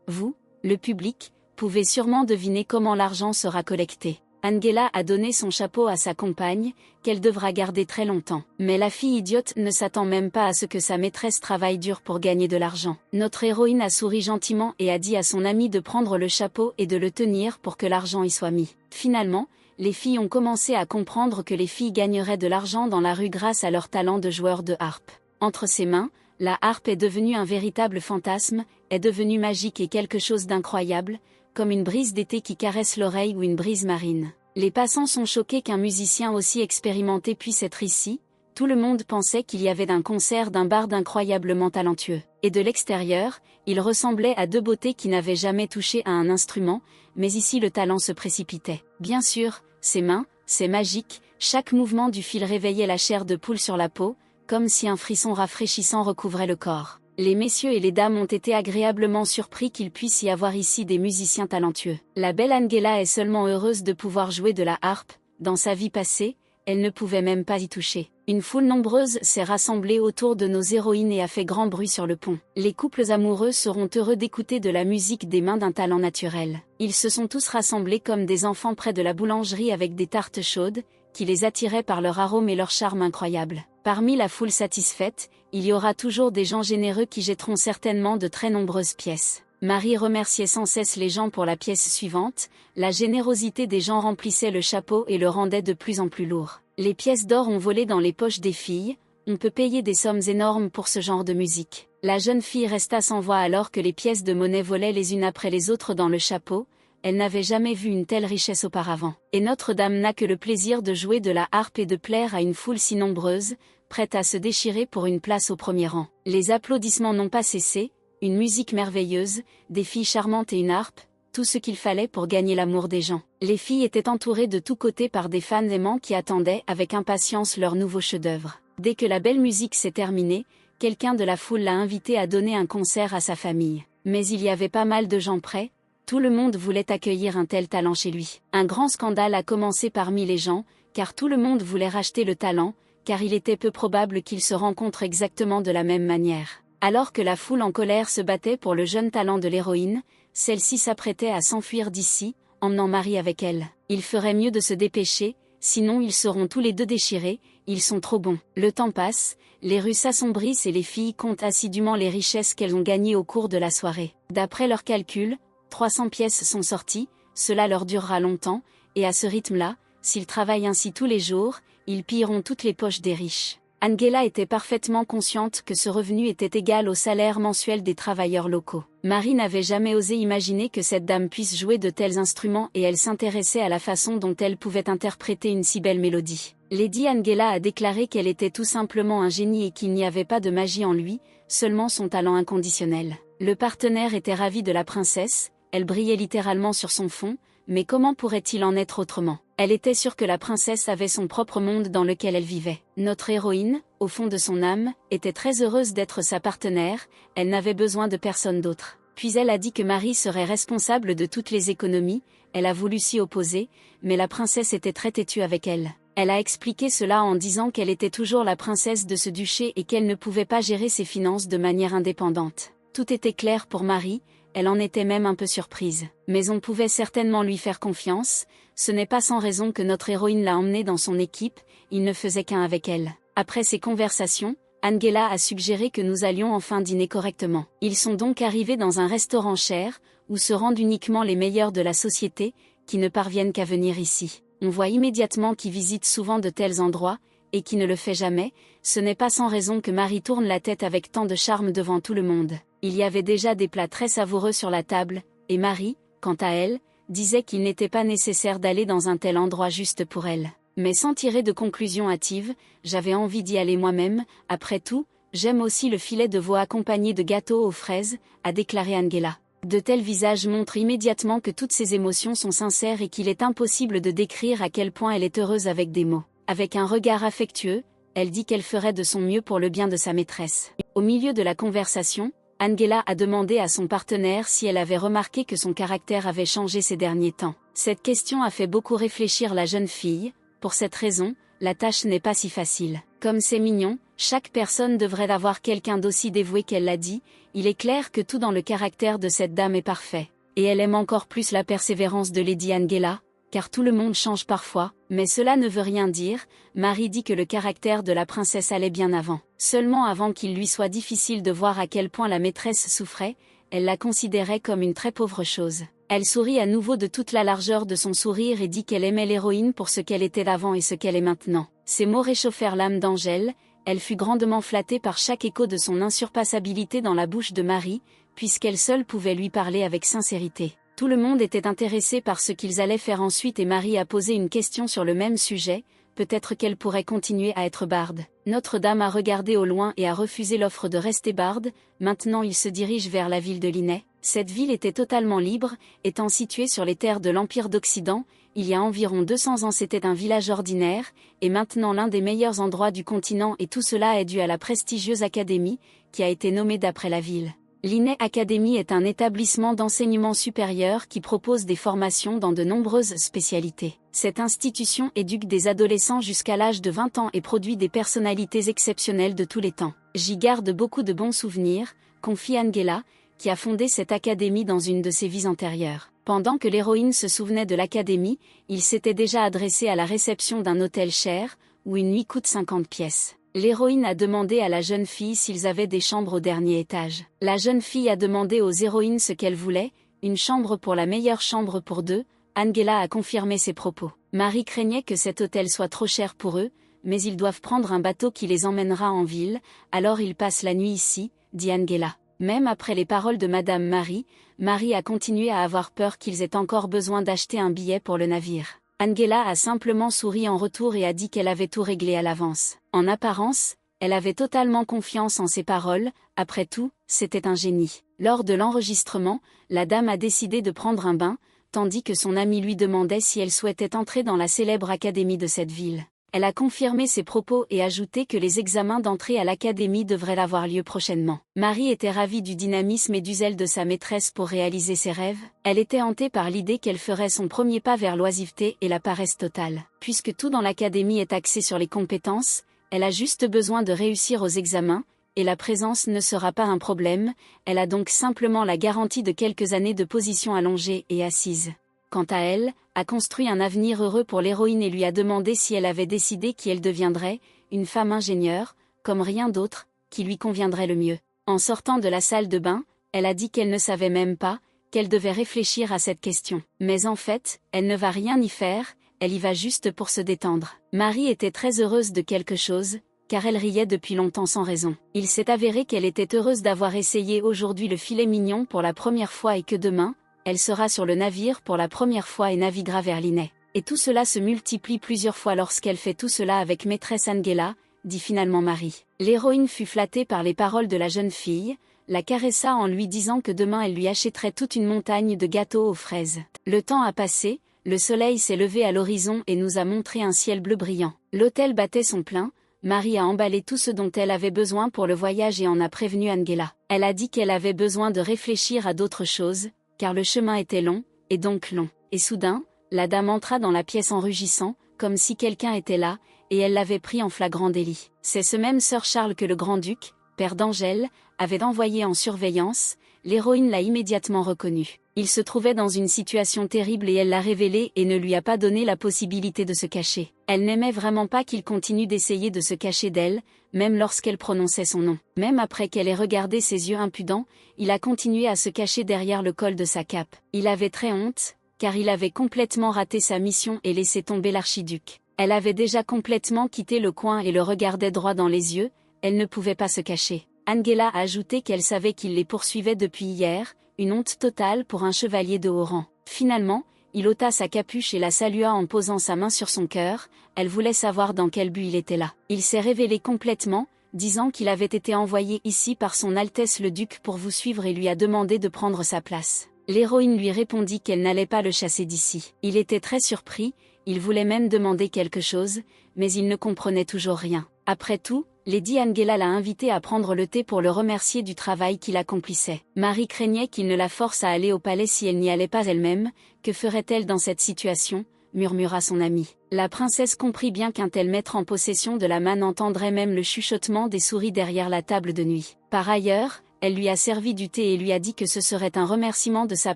Vous, le public, pouvez sûrement deviner comment l'argent sera collecté. Angela a donné son chapeau à sa compagne, qu'elle devra garder très longtemps. Mais la fille idiote ne s'attend même pas à ce que sa maîtresse travaille dur pour gagner de l'argent. Notre héroïne a souri gentiment et a dit à son amie de prendre le chapeau et de le tenir pour que l'argent y soit mis. Finalement, les filles ont commencé à comprendre que les filles gagneraient de l'argent dans la rue grâce à leur talent de joueur de harpe. Entre ses mains, la harpe est devenue un véritable fantasme, est devenue magique et quelque chose d'incroyable, comme une brise d'été qui caresse l'oreille ou une brise marine. Les passants sont choqués qu'un musicien aussi expérimenté puisse être ici, tout le monde pensait qu'il y avait un concert d'un barde incroyablement talentueux. Et de l'extérieur, il ressemblait à 2 beautés qui n'avaient jamais touché à un instrument, mais ici le talent se précipitait. Bien sûr, ses mains, c'est magique, chaque mouvement du fil réveillait la chair de poule sur la peau, comme si un frisson rafraîchissant recouvrait le corps. Les messieurs et les dames ont été agréablement surpris qu'il puisse y avoir ici des musiciens talentueux. La belle Angela est seulement heureuse de pouvoir jouer de la harpe, dans sa vie passée, elle ne pouvait même pas y toucher. Une foule nombreuse s'est rassemblée autour de nos héroïnes et a fait grand bruit sur le pont. Les couples amoureux seront heureux d'écouter de la musique des mains d'un talent naturel. Ils se sont tous rassemblés comme des enfants près de la boulangerie avec des tartes chaudes, qui les attiraient par leur arôme et leur charme incroyable. Parmi la foule satisfaite, il y aura toujours des gens généreux qui jetteront certainement de très nombreuses pièces. Marie remerciait sans cesse les gens pour la pièce suivante, la générosité des gens remplissait le chapeau et le rendait de plus en plus lourd. Les pièces d'or ont volé dans les poches des filles, on peut payer des sommes énormes pour ce genre de musique. La jeune fille resta sans voix alors que les pièces de monnaie volaient les unes après les autres dans le chapeau, elle n'avait jamais vu une telle richesse auparavant. Et Notre-Dame n'a que le plaisir de jouer de la harpe et de plaire à une foule si nombreuse, prête à se déchirer pour une place au premier rang. Les applaudissements n'ont pas cessé, une musique merveilleuse, des filles charmantes et une harpe, tout ce qu'il fallait pour gagner l'amour des gens. Les filles étaient entourées de tous côtés par des fans aimants qui attendaient avec impatience leur nouveau chef-d'œuvre. Dès que la belle musique s'est terminée, quelqu'un de la foule l'a invité à donner un concert à sa famille. Mais il y avait pas mal de gens prêts, tout le monde voulait accueillir un tel talent chez lui. Un grand scandale a commencé parmi les gens, car tout le monde voulait racheter le talent, car il était peu probable qu'ils se rencontrent exactement de la même manière. Alors que la foule en colère se battait pour le jeune talent de l'héroïne, celle-ci s'apprêtait à s'enfuir d'ici, emmenant Marie avec elle. Il ferait mieux de se dépêcher, sinon ils seront tous les deux déchirés, ils sont trop bons. Le temps passe, les rues s'assombrissent et les filles comptent assidûment les richesses qu'elles ont gagnées au cours de la soirée. D'après leurs calculs, 300 pièces sont sorties, cela leur durera longtemps, et à ce rythme-là, s'ils travaillent ainsi tous les jours, ils pilleront toutes les poches des riches. Angela était parfaitement consciente que ce revenu était égal au salaire mensuel des travailleurs locaux. Marie n'avait jamais osé imaginer que cette dame puisse jouer de tels instruments et elle s'intéressait à la façon dont elle pouvait interpréter une si belle mélodie. Lady Angela a déclaré qu'elle était tout simplement un génie et qu'il n'y avait pas de magie en lui, seulement son talent inconditionnel. Le partenaire était ravi de la princesse, elle brillait littéralement sur son fond, mais comment pourrait-il en être autrement? Elle était sûre que la princesse avait son propre monde dans lequel elle vivait. Notre héroïne, au fond de son âme, était très heureuse d'être sa partenaire, elle n'avait besoin de personne d'autre. Puis elle a dit que Marie serait responsable de toutes les économies, elle a voulu s'y opposer, mais la princesse était très têtue avec elle. Elle a expliqué cela en disant qu'elle était toujours la princesse de ce duché et qu'elle ne pouvait pas gérer ses finances de manière indépendante. Tout était clair pour Marie, elle en était même un peu surprise. Mais on pouvait certainement lui faire confiance, ce n'est pas sans raison que notre héroïne l'a emmenée dans son équipe, il ne faisait qu'un avec elle. Après ces conversations, Angela a suggéré que nous allions enfin dîner correctement. Ils sont donc arrivés dans un restaurant cher, où se rendent uniquement les meilleurs de la société, qui ne parviennent qu'à venir ici. On voit immédiatement qui visite souvent de tels endroits, et qui ne le fait jamais, ce n'est pas sans raison que Marie tourne la tête avec tant de charme devant tout le monde. Il y avait déjà des plats très savoureux sur la table, et Marie, quant à elle, disait qu'il n'était pas nécessaire d'aller dans un tel endroit juste pour elle. Mais sans tirer de conclusion hâtive, j'avais envie d'y aller moi-même, après tout, j'aime aussi le filet de veau accompagné de gâteaux aux fraises, a déclaré Angela. De tels visages montrent immédiatement que toutes ses émotions sont sincères et qu'il est impossible de décrire à quel point elle est heureuse avec des mots. Avec un regard affectueux, elle dit qu'elle ferait de son mieux pour le bien de sa maîtresse. Au milieu de la conversation, Angela a demandé à son partenaire si elle avait remarqué que son caractère avait changé ces derniers temps. Cette question a fait beaucoup réfléchir la jeune fille, pour cette raison, la tâche n'est pas si facile. Comme c'est mignon, chaque personne devrait avoir quelqu'un d'aussi dévoué qu'elle l'a dit, il est clair que tout dans le caractère de cette dame est parfait. Et elle aime encore plus la persévérance de Lady Angela, car tout le monde change parfois, mais cela ne veut rien dire, Marie dit que le caractère de la princesse allait bien avant. Seulement avant qu'il lui soit difficile de voir à quel point la maîtresse souffrait, elle la considérait comme une très pauvre chose. Elle sourit à nouveau de toute la largeur de son sourire et dit qu'elle aimait l'héroïne pour ce qu'elle était avant et ce qu'elle est maintenant. Ces mots réchauffèrent l'âme d'Angèle, elle fut grandement flattée par chaque écho de son insurpassabilité dans la bouche de Marie, puisqu'elle seule pouvait lui parler avec sincérité. Tout le monde était intéressé par ce qu'ils allaient faire ensuite et Marie a posé une question sur le même sujet, peut-être qu'elle pourrait continuer à être barde. Notre-Dame a regardé au loin et a refusé l'offre de rester barde, maintenant il se dirige vers la ville de Lyney. Cette ville était totalement libre, étant située sur les terres de l'Empire d'Occident, il y a environ 200 ans c'était un village ordinaire, et maintenant l'un des meilleurs endroits du continent et tout cela est dû à la prestigieuse académie, qui a été nommée d'après la ville. Lyney Academy est un établissement d'enseignement supérieur qui propose des formations dans de nombreuses spécialités. Cette institution éduque des adolescents jusqu'à l'âge de 20 ans et produit des personnalités exceptionnelles de tous les temps. J'y garde beaucoup de bons souvenirs, confie Angela, qui a fondé cette académie dans une de ses vies antérieures. Pendant que l'héroïne se souvenait de l'académie, il s'était déjà adressé à la réception d'un hôtel cher, où une nuit coûte 50 pièces. L'héroïne a demandé à la jeune fille s'ils avaient des chambres au dernier étage. La jeune fille a demandé aux héroïnes ce qu'elles voulaient, une chambre pour la meilleure chambre pour deux, Angela a confirmé ses propos. Marie craignait que cet hôtel soit trop cher pour eux, mais ils doivent prendre un bateau qui les emmènera en ville, alors ils passent la nuit ici, dit Angela. Même après les paroles de Madame Marie, Marie a continué à avoir peur qu'ils aient encore besoin d'acheter un billet pour le navire. Angela a simplement souri en retour et a dit qu'elle avait tout réglé à l'avance. En apparence, elle avait totalement confiance en ses paroles, après tout, c'était un génie. Lors de l'enregistrement, la dame a décidé de prendre un bain, tandis que son amie lui demandait si elle souhaitait entrer dans la célèbre académie de cette ville. Elle a confirmé ses propos et ajouté que les examens d'entrée à l'académie devraient avoir lieu prochainement. Marie était ravie du dynamisme et du zèle de sa maîtresse pour réaliser ses rêves. Elle était hantée par l'idée qu'elle ferait son premier pas vers l'oisiveté et la paresse totale. Puisque tout dans l'académie est axé sur les compétences, elle a juste besoin de réussir aux examens, et la présence ne sera pas un problème, elle a donc simplement la garantie de quelques années de position allongée et assise. Quant à elle, a construit un avenir heureux pour l'héroïne et lui a demandé si elle avait décidé qui elle deviendrait, une femme ingénieure, comme rien d'autre, qui lui conviendrait le mieux. En sortant de la salle de bain, elle a dit qu'elle ne savait même pas, qu'elle devait réfléchir à cette question. Mais en fait, elle ne va rien y faire, elle y va juste pour se détendre. Marie était très heureuse de quelque chose, car elle riait depuis longtemps sans raison. Il s'est avéré qu'elle était heureuse d'avoir essayé aujourd'hui le filet mignon pour la première fois et que demain, elle sera sur le navire pour la première fois et naviguera vers Lyney. Et tout cela se multiplie plusieurs fois lorsqu'elle fait tout cela avec maîtresse Angela, dit finalement Marie. L'héroïne fut flattée par les paroles de la jeune fille, la caressa en lui disant que demain elle lui achèterait toute une montagne de gâteaux aux fraises. Le temps a passé, le soleil s'est levé à l'horizon et nous a montré un ciel bleu brillant. L'hôtel battait son plein, Marie a emballé tout ce dont elle avait besoin pour le voyage et en a prévenu Angela. Elle a dit qu'elle avait besoin de réfléchir à d'autres choses, car le chemin était long, et donc long. Et soudain, la dame entra dans la pièce en rugissant, comme si quelqu'un était là, et elle l'avait pris en flagrant délit. C'est ce même Sir Charles que le grand-duc, père d'Angèle, avait envoyé en surveillance. L'héroïne l'a immédiatement reconnu. Il se trouvait dans une situation terrible et elle l'a révélé et ne lui a pas donné la possibilité de se cacher. Elle n'aimait vraiment pas qu'il continue d'essayer de se cacher d'elle, même lorsqu'elle prononçait son nom. Même après qu'elle ait regardé ses yeux impudents, il a continué à se cacher derrière le col de sa cape. Il avait très honte, car il avait complètement raté sa mission et laissé tomber l'archiduc. Elle avait déjà complètement quitté le coin et le regardait droit dans les yeux, elle ne pouvait pas se cacher. Angela a ajouté qu'elle savait qu'il les poursuivait depuis hier, une honte totale pour un chevalier de haut rang. Finalement, il ôta sa capuche et la salua en posant sa main sur son cœur, elle voulait savoir dans quel but il était là. Il s'est révélé complètement, disant qu'il avait été envoyé ici par son Altesse le Duc pour vous suivre et lui a demandé de prendre sa place. L'héroïne lui répondit qu'elle n'allait pas le chasser d'ici. Il était très surpris, il voulait même demander quelque chose, mais il ne comprenait toujours rien. Après tout, Lady Angela l'a invité à prendre le thé pour le remercier du travail qu'il accomplissait. Marie craignait qu'il ne la force à aller au palais si elle n'y allait pas elle-même. Que ferait-elle dans cette situation ? Murmura son amie. La princesse comprit bien qu'un tel maître en possession de la manne entendrait même le chuchotement des souris derrière la table de nuit. Par ailleurs, elle lui a servi du thé et lui a dit que ce serait un remerciement de sa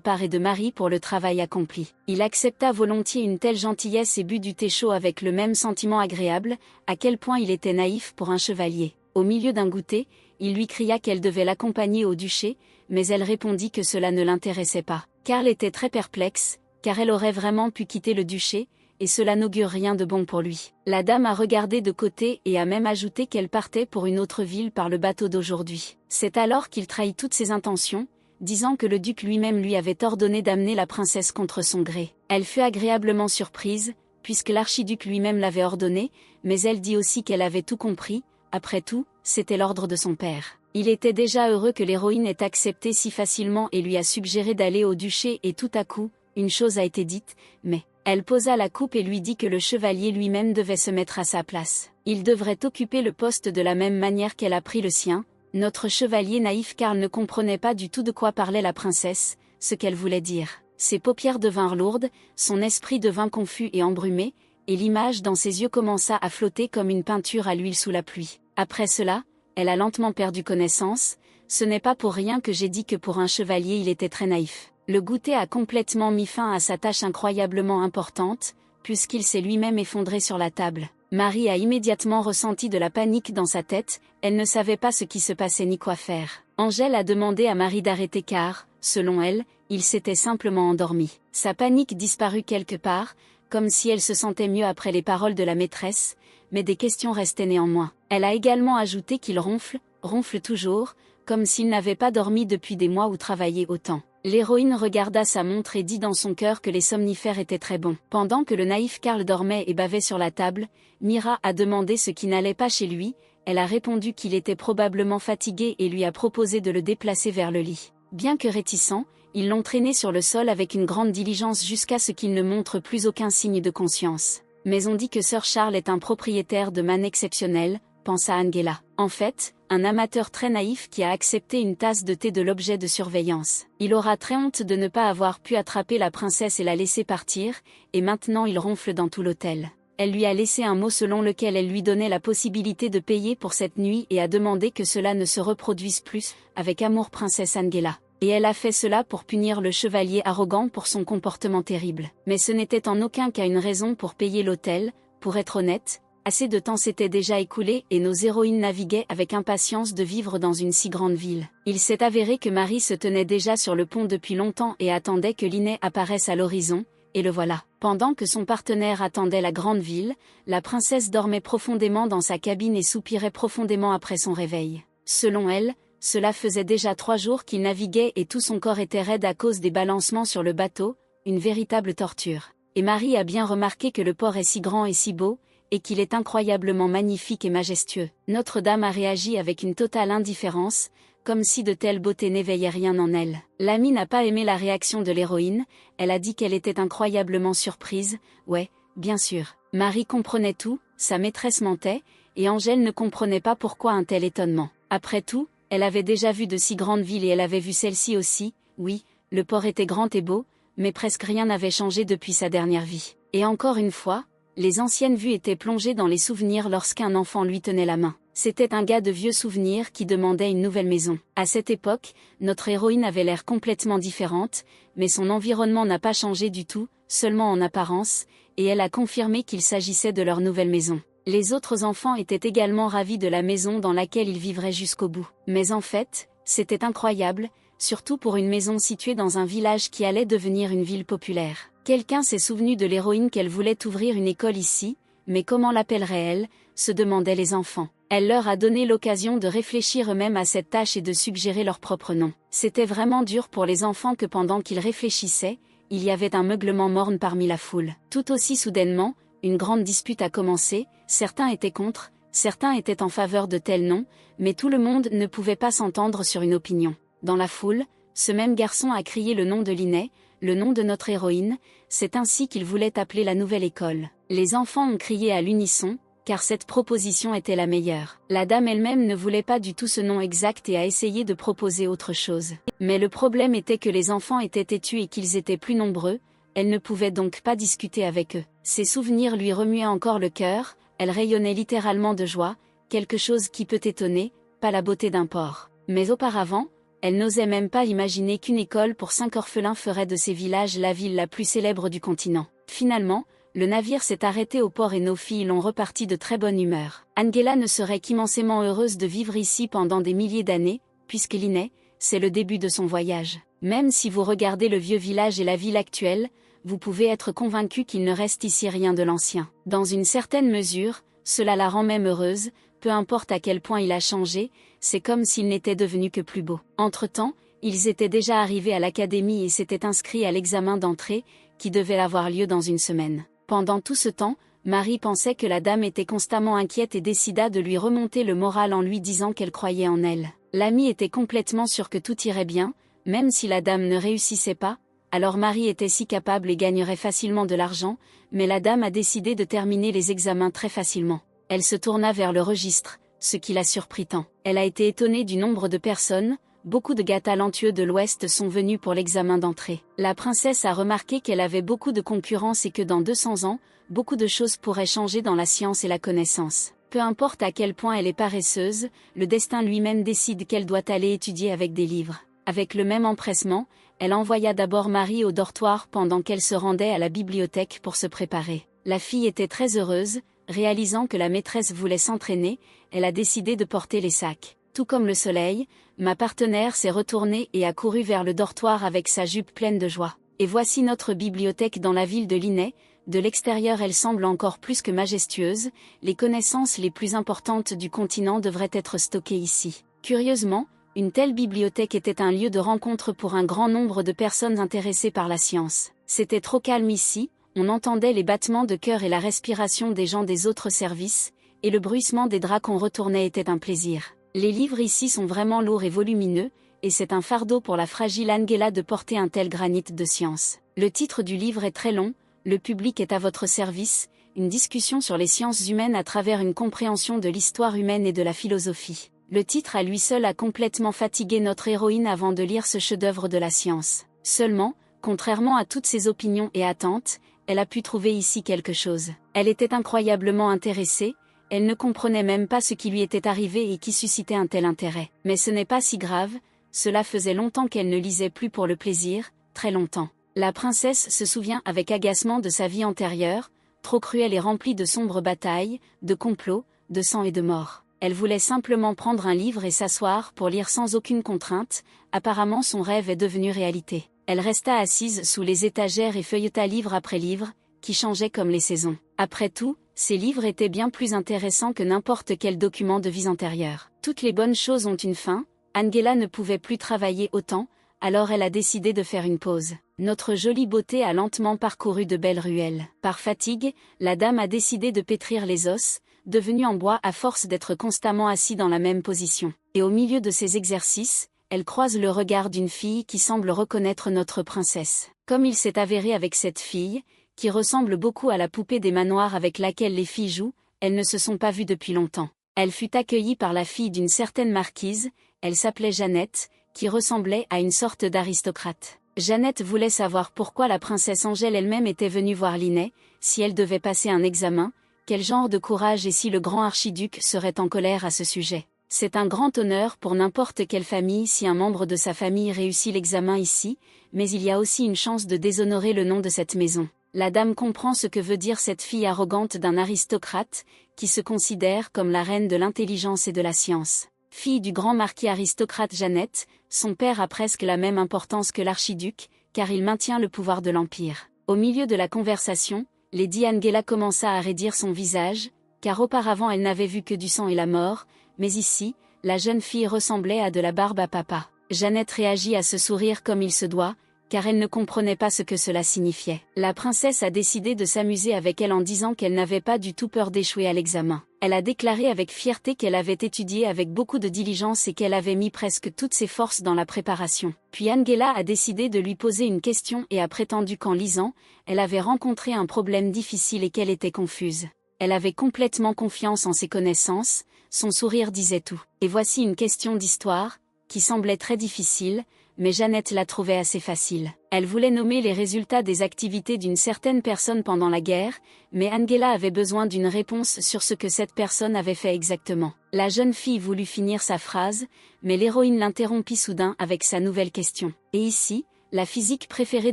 part et de Marie pour le travail accompli. Il accepta volontiers une telle gentillesse et but du thé chaud avec le même sentiment agréable, à quel point il était naïf pour un chevalier. Au milieu d'un goûter, il lui cria qu'elle devait l'accompagner au duché, mais elle répondit que cela ne l'intéressait pas. Karl était très perplexe, car elle aurait vraiment pu quitter le duché, et cela n'augure rien de bon pour lui. La dame a regardé de côté et a même ajouté qu'elle partait pour une autre ville par le bateau d'aujourd'hui. C'est alors qu'il trahit toutes ses intentions, disant que le duc lui-même lui avait ordonné d'amener la princesse contre son gré. Elle fut agréablement surprise, puisque l'archiduc lui-même l'avait ordonné, mais elle dit aussi qu'elle avait tout compris, après tout, c'était l'ordre de son père. Il était déjà heureux que l'héroïne ait accepté si facilement et lui a suggéré d'aller au duché et tout à coup, une chose a été dite, mais... Elle posa la coupe et lui dit que le chevalier lui-même devait se mettre à sa place. Il devrait occuper le poste de la même manière qu'elle a pris le sien. Notre chevalier naïf Karl ne comprenait pas du tout de quoi parlait la princesse, ce qu'elle voulait dire. Ses paupières devinrent lourdes, son esprit devint confus et embrumé, et l'image dans ses yeux commença à flotter comme une peinture à l'huile sous la pluie. Après cela, elle a lentement perdu connaissance. Ce n'est pas pour rien que j'ai dit que pour un chevalier il était très naïf. Le goûter a complètement mis fin à sa tâche incroyablement importante, puisqu'il s'est lui-même effondré sur la table. Marie a immédiatement ressenti de la panique dans sa tête, elle ne savait pas ce qui se passait ni quoi faire. Angèle a demandé à Marie d'arrêter car, selon elle, il s'était simplement endormi. Sa panique disparut quelque part, comme si elle se sentait mieux après les paroles de la maîtresse, mais des questions restaient néanmoins. Elle a également ajouté qu'il ronfle toujours, comme s'il n'avait pas dormi depuis des mois ou travaillé autant. L'héroïne regarda sa montre et dit dans son cœur que les somnifères étaient très bons. Pendant que le naïf Karl dormait et bavait sur la table, Mira a demandé ce qui n'allait pas chez lui, elle a répondu qu'il était probablement fatigué et lui a proposé de le déplacer vers le lit. Bien que réticents, ils l'ont traîné sur le sol avec une grande diligence jusqu'à ce qu'il ne montre plus aucun signe de conscience. Mais on dit que Sir Charles est un propriétaire de manne exceptionnel, pensa Angela. En fait, un amateur très naïf qui a accepté une tasse de thé de l'objet de surveillance. Il aura très honte de ne pas avoir pu attraper la princesse et la laisser partir, et maintenant il ronfle dans tout l'hôtel. Elle lui a laissé un mot selon lequel elle lui donnait la possibilité de payer pour cette nuit et a demandé que cela ne se reproduise plus, avec amour princesse Angela. Et elle a fait cela pour punir le chevalier arrogant pour son comportement terrible. Mais ce n'était en aucun cas une raison pour payer l'hôtel, pour être honnête. Assez de temps s'était déjà écoulé et nos héroïnes naviguaient avec impatience de vivre dans une si grande ville. Il s'est avéré que Marie se tenait déjà sur le pont depuis longtemps et attendait que Linnet apparaisse à l'horizon, et le voilà. Pendant que son partenaire attendait la grande ville, la princesse dormait profondément dans sa cabine et soupirait profondément après son réveil. Selon elle, cela faisait déjà 3 jours qu'il naviguait et tout son corps était raide à cause des balancements sur le bateau, une véritable torture. Et Marie a bien remarqué que le port est si grand et si beau, et qu'il est incroyablement magnifique et majestueux. Notre-Dame a réagi avec une totale indifférence, comme si de telles beautés n'éveillaient rien en elle. L'amie n'a pas aimé la réaction de l'héroïne, elle a dit qu'elle était incroyablement surprise. Ouais, bien sûr. Marie comprenait tout, sa maîtresse mentait, et Angèle ne comprenait pas pourquoi un tel étonnement. Après tout, elle avait déjà vu de si grandes villes et elle avait vu celle-ci aussi. Oui, le port était grand et beau, mais presque rien n'avait changé depuis sa dernière vie. Et encore une fois, les anciennes vues étaient plongées dans les souvenirs lorsqu'un enfant lui tenait la main. C'était un gars de vieux souvenirs qui demandait une nouvelle maison. À cette époque, notre héroïne avait l'air complètement différente, mais son environnement n'a pas changé du tout, seulement en apparence, et elle a confirmé qu'il s'agissait de leur nouvelle maison. Les autres enfants étaient également ravis de la maison dans laquelle ils vivraient jusqu'au bout. Mais en fait, c'était incroyable, surtout pour une maison située dans un village qui allait devenir une ville populaire. Quelqu'un s'est souvenu de l'héroïne qu'elle voulait ouvrir une école ici, mais comment l'appellerait-elle, se demandaient les enfants. Elle leur a donné l'occasion de réfléchir eux-mêmes à cette tâche et de suggérer leur propre nom. C'était vraiment dur pour les enfants que pendant qu'ils réfléchissaient, il y avait un meuglement morne parmi la foule. Tout aussi soudainement, une grande dispute a commencé, certains étaient contre, certains étaient en faveur de tels noms, mais tout le monde ne pouvait pas s'entendre sur une opinion. Dans la foule, ce même garçon a crié le nom de Linnet, le nom de notre héroïne, c'est ainsi qu'il voulait appeler la nouvelle école. Les enfants ont crié à l'unisson, car cette proposition était la meilleure. La dame elle-même ne voulait pas du tout ce nom exact et a essayé de proposer autre chose. Mais le problème était que les enfants étaient têtus et qu'ils étaient plus nombreux, elle ne pouvait donc pas discuter avec eux. Ses souvenirs lui remuaient encore le cœur, elle rayonnait littéralement de joie, quelque chose qui peut étonner, pas la beauté d'un port. Mais auparavant, elle n'osait même pas imaginer qu'une école pour 5 orphelins ferait de ces villages la ville la plus célèbre du continent. Finalement, le navire s'est arrêté au port et nos filles l'ont reparti de très bonne humeur. Angela ne serait qu'immensément heureuse de vivre ici pendant des milliers d'années, puisque Linnet, c'est le début de son voyage. Même si vous regardez le vieux village et la ville actuelle, vous pouvez être convaincu qu'il ne reste ici rien de l'ancien. Dans une certaine mesure, cela la rend même heureuse, peu importe à quel point il a changé, c'est comme s'il n'était devenu que plus beau. Entre-temps, ils étaient déjà arrivés à l'académie et s'étaient inscrits à l'examen d'entrée, qui devait avoir lieu dans une semaine. Pendant tout ce temps, Marie pensait que la dame était constamment inquiète et décida de lui remonter le moral en lui disant qu'elle croyait en elle. L'amie était complètement sûre que tout irait bien, même si la dame ne réussissait pas, alors Marie était si capable et gagnerait facilement de l'argent, mais la dame a décidé de terminer les examens très facilement. Elle se tourna vers le registre, ce qui la surprit tant. Elle a été étonnée du nombre de personnes, beaucoup de gars talentueux de l'Ouest sont venus pour l'examen d'entrée. La princesse a remarqué qu'elle avait beaucoup de concurrence et que dans 200 ans, beaucoup de choses pourraient changer dans la science et la connaissance. Peu importe à quel point elle est paresseuse, le destin lui-même décide qu'elle doit aller étudier avec des livres. Avec le même empressement, elle envoya d'abord Marie au dortoir pendant qu'elle se rendait à la bibliothèque pour se préparer. La fille était très heureuse, réalisant que la maîtresse voulait s'entraîner, elle a décidé de porter les sacs. Tout comme le soleil, ma partenaire s'est retournée et a couru vers le dortoir avec sa jupe pleine de joie. Et voici notre bibliothèque dans la ville de Linnet. De l'extérieur elle semble encore plus que majestueuse, les connaissances les plus importantes du continent devraient être stockées ici. Curieusement, une telle bibliothèque était un lieu de rencontre pour un grand nombre de personnes intéressées par la science. C'était trop calme ici, on entendait les battements de cœur et la respiration des gens des autres services, et le bruissement des draps qu'on retournait était un plaisir. Les livres ici sont vraiment lourds et volumineux, et c'est un fardeau pour la fragile Angela de porter un tel granit de science. Le titre du livre est très long, le public est à votre service, une discussion sur les sciences humaines à travers une compréhension de l'histoire humaine et de la philosophie. Le titre à lui seul a complètement fatigué notre héroïne avant de lire ce chef-d'œuvre de la science. Seulement, contrairement à toutes ses opinions et attentes, elle a pu trouver ici quelque chose. Elle était incroyablement intéressée, elle ne comprenait même pas ce qui lui était arrivé et qui suscitait un tel intérêt. Mais ce n'est pas si grave, cela faisait longtemps qu'elle ne lisait plus pour le plaisir, très longtemps. La princesse se souvient avec agacement de sa vie antérieure, trop cruelle et remplie de sombres batailles, de complots, de sang et de mort. Elle voulait simplement prendre un livre et s'asseoir pour lire sans aucune contrainte, apparemment son rêve est devenu réalité. Elle resta assise sous les étagères et feuilleta livre après livre, qui changeaient comme les saisons. Après tout, ces livres étaient bien plus intéressants que n'importe quel document de vie antérieure. Toutes les bonnes choses ont une fin, Angela ne pouvait plus travailler autant, alors elle a décidé de faire une pause. Notre jolie beauté a lentement parcouru de belles ruelles. Par fatigue, la dame a décidé de pétrir les os, devenue en bois à force d'être constamment assis dans la même position. Et au milieu de ces exercices, elle croise le regard d'une fille qui semble reconnaître notre princesse. Comme il s'est avéré avec cette fille, qui ressemble beaucoup à la poupée des manoirs avec laquelle les filles jouent, elles ne se sont pas vues depuis longtemps. Elle fut accueillie par la fille d'une certaine marquise, elle s'appelait Jeannette, qui ressemblait à une sorte d'aristocrate. Jeannette voulait savoir pourquoi la princesse Angèle elle-même était venue voir Linnet, si elle devait passer un examen, quel genre de courage et si le grand archiduc serait en colère à ce sujet. C'est un grand honneur pour n'importe quelle famille si un membre de sa famille réussit l'examen ici, mais il y a aussi une chance de déshonorer le nom de cette maison. La dame comprend ce que veut dire cette fille arrogante d'un aristocrate, qui se considère comme la reine de l'intelligence et de la science. Fille du grand marquis aristocrate Jeannette, son père a presque la même importance que l'archiduc, car il maintient le pouvoir de l'Empire. Au milieu de la conversation, Lady Angela commença à raidir son visage, car auparavant elle n'avait vu que du sang et la mort, mais ici, la jeune fille ressemblait à de la barbe à papa. Jeannette réagit à ce sourire comme il se doit, car elle ne comprenait pas ce que cela signifiait. La princesse a décidé de s'amuser avec elle en disant qu'elle n'avait pas du tout peur d'échouer à l'examen. Elle a déclaré avec fierté qu'elle avait étudié avec beaucoup de diligence et qu'elle avait mis presque toutes ses forces dans la préparation. Puis Angela a décidé de lui poser une question et a prétendu qu'en lisant, elle avait rencontré un problème difficile et qu'elle était confuse. Elle avait complètement confiance en ses connaissances, son sourire disait tout. Et voici une question d'histoire, qui semblait très difficile, mais Jeannette la trouvait assez facile. Elle voulait nommer les résultats des activités d'une certaine personne pendant la guerre, mais Angela avait besoin d'une réponse sur ce que cette personne avait fait exactement. La jeune fille voulut finir sa phrase, mais l'héroïne l'interrompit soudain avec sa nouvelle question. Et ici, la physique préférée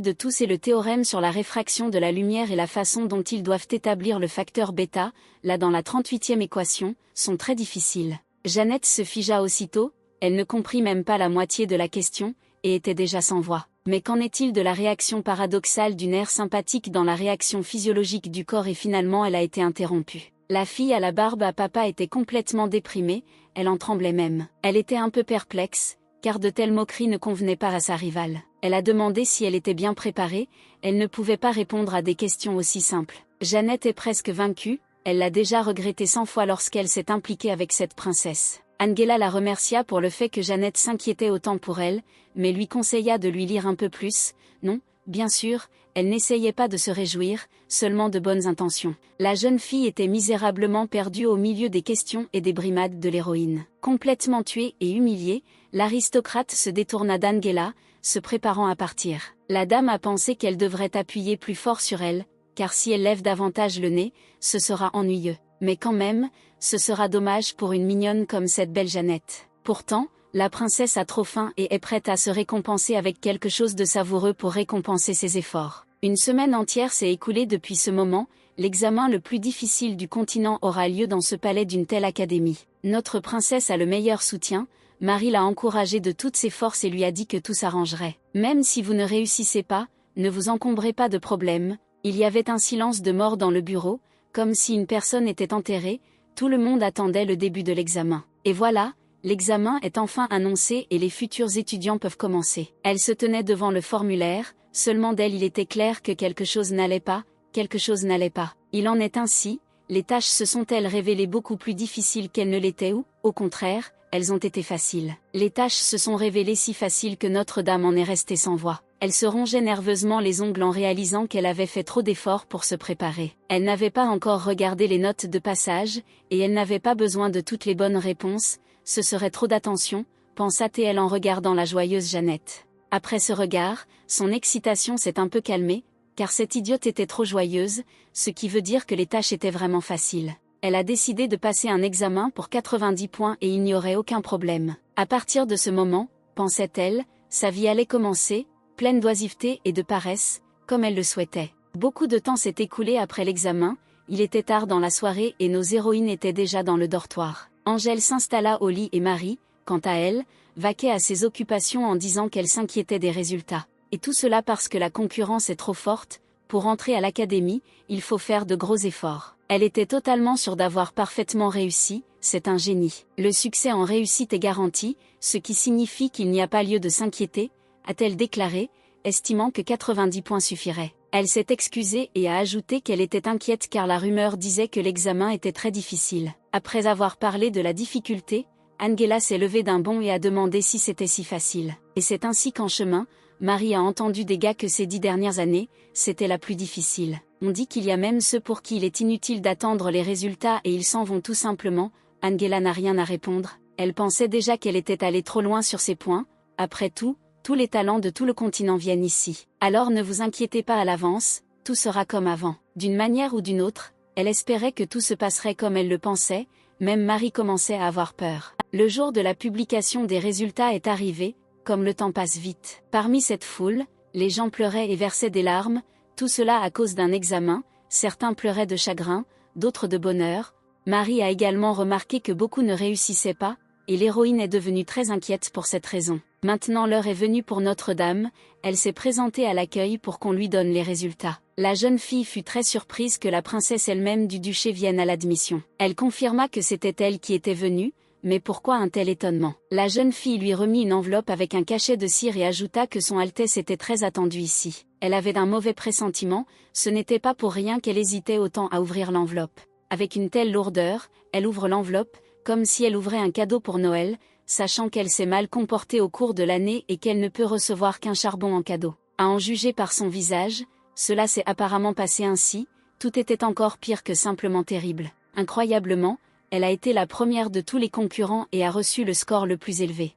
de tous est le théorème sur la réfraction de la lumière et la façon dont ils doivent établir le facteur bêta, là dans la 38e équation, sont très difficiles. Jeannette se figea aussitôt, elle ne comprit même pas la moitié de la question, et était déjà sans voix. Mais qu'en est-il de la réaction paradoxale du nerf sympathique dans la réaction physiologique du corps et finalement elle a été interrompue. La fille à la barbe à papa était complètement déprimée, elle en tremblait même. Elle était un peu perplexe, car de telles moqueries ne convenaient pas à sa rivale. Elle a demandé si elle était bien préparée, elle ne pouvait pas répondre à des questions aussi simples. Jeannette est presque vaincue, elle l'a déjà regretté 100 fois lorsqu'elle s'est impliquée avec cette princesse. Angela la remercia pour le fait que Jeannette s'inquiétait autant pour elle, mais lui conseilla de lui lire un peu plus. Non, bien sûr, elle n'essayait pas de se réjouir, seulement de bonnes intentions. La jeune fille était misérablement perdue au milieu des questions et des brimades de l'héroïne. Complètement tuée et humiliée, l'aristocrate se détourna d'Angela, se préparant à partir. La dame a pensé qu'elle devrait appuyer plus fort sur elle, car si elle lève davantage le nez, ce sera ennuyeux. Mais quand même, ce sera dommage pour une mignonne comme cette belle Jeannette. Pourtant, la princesse a trop faim et est prête à se récompenser avec quelque chose de savoureux pour récompenser ses efforts. Une semaine entière s'est écoulée depuis ce moment, l'examen le plus difficile du continent aura lieu dans ce palais d'une telle académie. Notre princesse a le meilleur soutien, Marie l'a encouragée de toutes ses forces et lui a dit que tout s'arrangerait. Même si vous ne réussissez pas, ne vous encombrez pas de problèmes. Il y avait un silence de mort dans le bureau, comme si une personne était enterrée, tout le monde attendait le début de l'examen. Et voilà, l'examen est enfin annoncé et les futurs étudiants peuvent commencer. Elle se tenait devant le formulaire, seulement d'elle il était clair que quelque chose n'allait pas, quelque chose n'allait pas. Il en est ainsi, les tâches se sont-elles révélées beaucoup plus difficiles qu'elles ne l'étaient ou, au contraire, elles ont été faciles. Les tâches se sont révélées si faciles que Notre-Dame en est restée sans voix. Elle se rongeait nerveusement les ongles en réalisant qu'elle avait fait trop d'efforts pour se préparer. Elle n'avait pas encore regardé les notes de passage, et elle n'avait pas besoin de toutes les bonnes réponses, ce serait trop d'attention, pensa-t-elle en regardant la joyeuse Jeannette. Après ce regard, son excitation s'est un peu calmée, car cette idiote était trop joyeuse, ce qui veut dire que les tâches étaient vraiment faciles. Elle a décidé de passer un examen pour 90 points et il n'y aurait aucun problème. À partir de ce moment, pensait-elle, sa vie allait commencer, pleine d'oisiveté et de paresse, comme elle le souhaitait. Beaucoup de temps s'est écoulé après l'examen, il était tard dans la soirée et nos héroïnes étaient déjà dans le dortoir. Angèle s'installa au lit et Marie, quant à elle, vaquait à ses occupations en disant qu'elle s'inquiétait des résultats. Et tout cela parce que la concurrence est trop forte, pour entrer à l'académie, il faut faire de gros efforts. Elle était totalement sûre d'avoir parfaitement réussi, c'est un génie. Le succès en réussite est garanti, ce qui signifie qu'il n'y a pas lieu de s'inquiéter, a-t-elle déclaré, estimant que 90 points suffiraient. Elle s'est excusée et a ajouté qu'elle était inquiète car la rumeur disait que l'examen était très difficile. Après avoir parlé de la difficulté, Angela s'est levée d'un bond et a demandé si c'était si facile. Et c'est ainsi qu'en chemin, Marie a entendu des gars que ces 10 dernières années, c'était la plus difficile. On dit qu'il y a même ceux pour qui il est inutile d'attendre les résultats et ils s'en vont tout simplement. Angela n'a rien à répondre. Elle pensait déjà qu'elle était allée trop loin sur ces points. Après tout, tous les talents de tout le continent viennent ici. Alors ne vous inquiétez pas à l'avance, tout sera comme avant. D'une manière ou d'une autre, elle espérait que tout se passerait comme elle le pensait, même Marie commençait à avoir peur. Le jour de la publication des résultats est arrivé, comme le temps passe vite. Parmi cette foule, les gens pleuraient et versaient des larmes, tout cela à cause d'un examen, certains pleuraient de chagrin, d'autres de bonheur. Marie a également remarqué que beaucoup ne réussissaient pas, et l'héroïne est devenue très inquiète pour cette raison. Maintenant l'heure est venue pour Notre-Dame, elle s'est présentée à l'accueil pour qu'on lui donne les résultats. La jeune fille fut très surprise que la princesse elle-même du duché vienne à l'admission. Elle confirma que c'était elle qui était venue, mais pourquoi un tel étonnement? La jeune fille lui remit une enveloppe avec un cachet de cire et ajouta que son Altesse était très attendue ici. Elle avait d'un mauvais pressentiment, ce n'était pas pour rien qu'elle hésitait autant à ouvrir l'enveloppe. Avec une telle lourdeur, elle ouvre l'enveloppe, comme si elle ouvrait un cadeau pour Noël, sachant qu'elle s'est mal comportée au cours de l'année et qu'elle ne peut recevoir qu'un charbon en cadeau. À en juger par son visage, cela s'est apparemment passé ainsi, tout était encore pire que simplement terrible. Incroyablement, elle a été la première de tous les concurrents et a reçu le score le plus élevé.